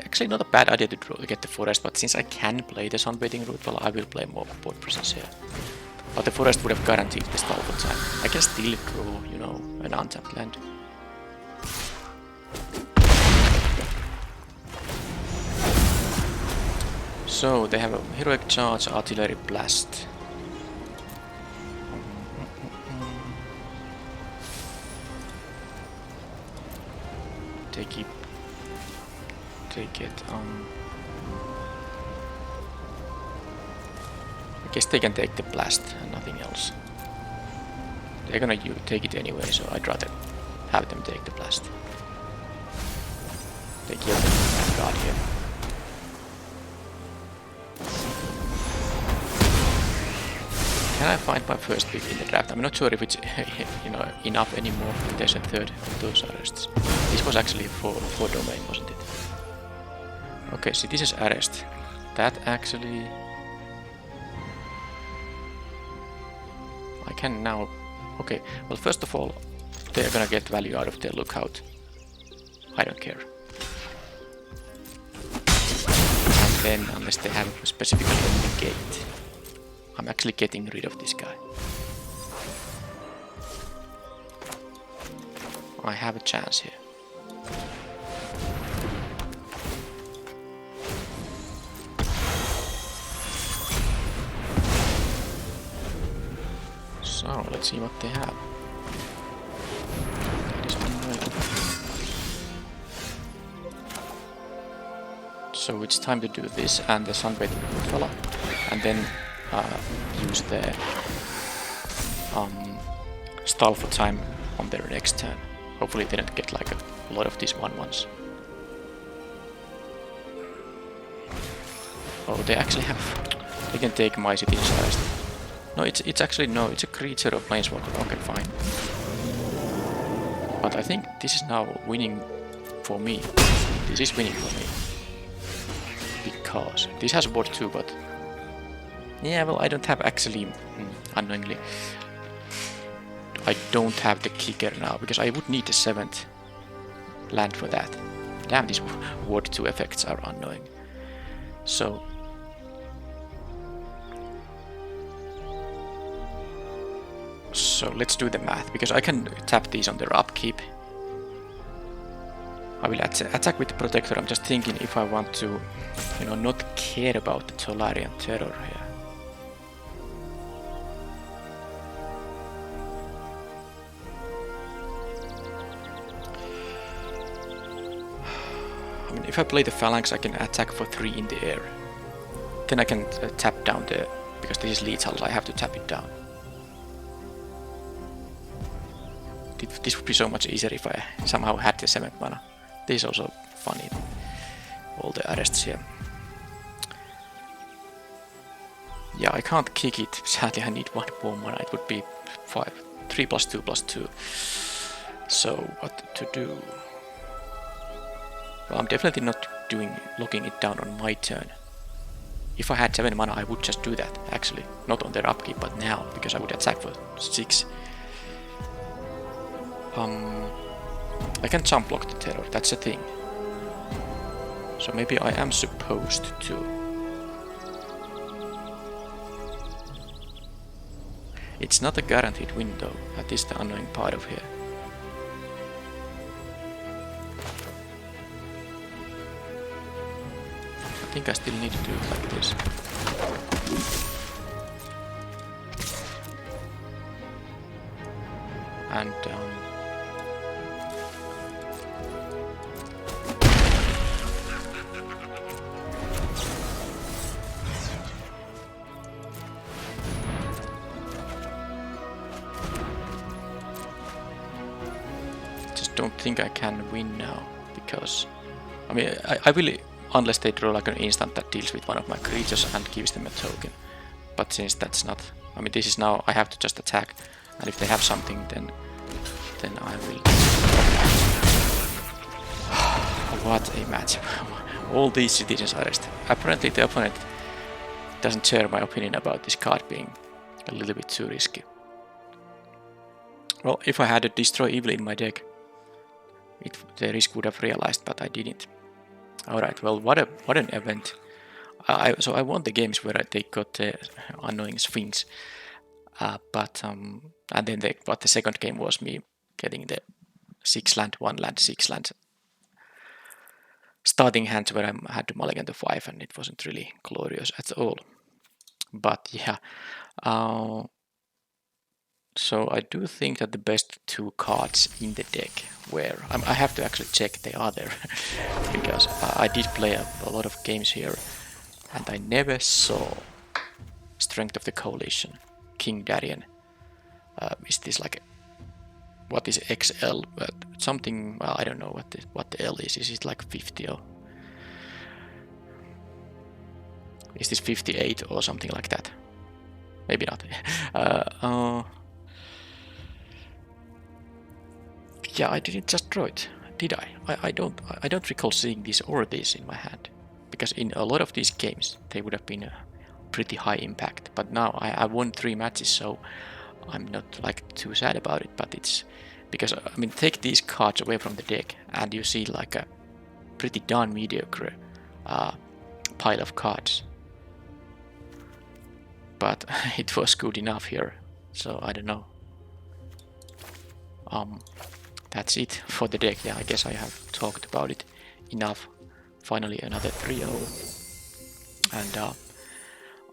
actually not a bad idea to get the forest, but since I can play the Sunbathing Route, well, I will play more board presence here. But the forest would have guaranteed the stall for time. I can still draw, you know, an untapped land. So they have a Heroic Charge, Artillery Blast. Take it. I guess they can take the blast and nothing else. They're gonna take it anyway, so I'd rather have them take the blast. They killed the guard here. Can I find my first pick in the draft? I'm not sure if it's enough anymore. There's a third of those arrests. This was actually for domain, wasn't it? Okay, so this is arrest. That actually... I can now... Okay, well first of all, they're gonna get value out of their lookout. I don't care. And then, unless they have specifically a gate, I'm actually getting rid of this guy. I have a chance here. So, let's see what they have. That is annoying. So it's time to do this and the sunbathing fella, and then use the stall for time on their next turn. Hopefully they don't get like a lot of these 1/1s. Oh, they actually have... They can take my city's arrest. No, it's actually... No, it's a creature of planeswalker. Okay, fine. But I think this is now winning for me. This is winning for me. Because this has Ward 2, but... Yeah, well, I don't have actually... unknowingly... I don't have the kicker now, because I would need the 7th land for that. Damn, these Ward 2 effects are annoying. So... So let's do the math, because I can tap these on their upkeep. I will attack with the Protector. I'm just thinking if I want to, not care about the Tolarian Terror here. I mean, if I play the Phalanx, I can attack for 3 in the air. Then I can tap down the... Because this is lethal, so I have to tap it down. This would be so much easier if I somehow had the 7th mana. This is also funny. All the arrests here. Yeah, I can't kick it. Sadly, I need 1 more mana. It would be 5. 3 plus 2 plus 2. So, what to do? Well, I'm definitely not locking it down on my turn. If I had 7 mana, I would just do that, actually. Not on their upkeep, but now, because I would attack for 6. I can jump block the terror, that's the thing. So maybe I am supposed to. It's not a guaranteed window, that is the annoying part of here. I think I still need to do it like this. And just don't think I can win now, because I mean I will, unless they draw like an instant that deals with one of my creatures and gives them a token. But since that's not, I mean this is now, I have to just attack, and if they have something then I will. What a match. All these citizens arrest. Apparently the opponent doesn't share my opinion about this card being a little bit too risky. Well, if I had a Destroy Evil in my deck, the risk would have realized, but I didn't. Alright, well, what an event. So I won the games where they got the annoying Sphinx, and then the second game was me getting the 6 land, 1 land, 6 land starting hands where I had to mulligan to 5, and it wasn't really glorious at all. But yeah, so I do think that the best 2 cards in the deck were, I have to actually check they are there, because I did play a lot of games here, and I never saw Strength of the Coalition, King Darien. Is this like what is XL, but something, well, I don't know what the L is. Is it like 50 or is this 58 or something like that? Maybe not. Yeah, I didn't just draw it, did I? I don't recall seeing this or this in my hand, because in a lot of these games they would have been a pretty high impact. But now I won 3 matches, so I'm not like too sad about it. But it's because, I mean, take these cards away from the deck and you see like a pretty darn mediocre pile of cards. But it was good enough here, so I don't know. That's it for the deck. Yeah, I guess I have talked about it enough. Finally another 3-0. And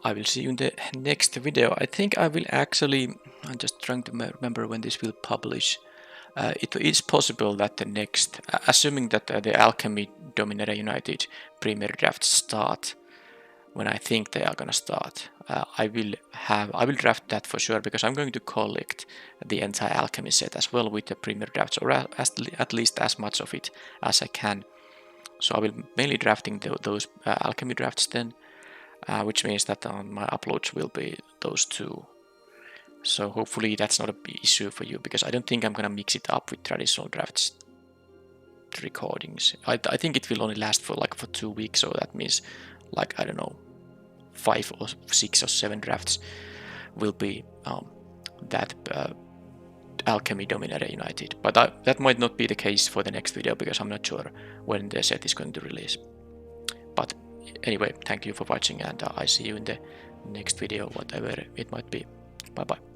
I will see you in the next video. I think I will actually, I'm just trying to remember when this will publish. It is possible that the next, assuming that the Alchemy Dominaria United Premier Drafts start when I think they are gonna start, I will draft that for sure, because I'm going to collect the entire Alchemy set as well with the Premier Drafts, or at least as much of it as I can. So I will mainly drafting those Alchemy drafts then, which means that my uploads will be those 2. So hopefully that's not a big issue for you, because I don't think I'm gonna mix it up with traditional drafts recordings. I think it will only last for 2 weeks, so that means, like, I don't know, 5 or 6 or 7 drafts will be that Alchemy Dominaria United. But that might not be the case for the next video, because I'm not sure when the set is going to release. But anyway, thank you for watching, and I see you in the next video, whatever it might be. Bye bye.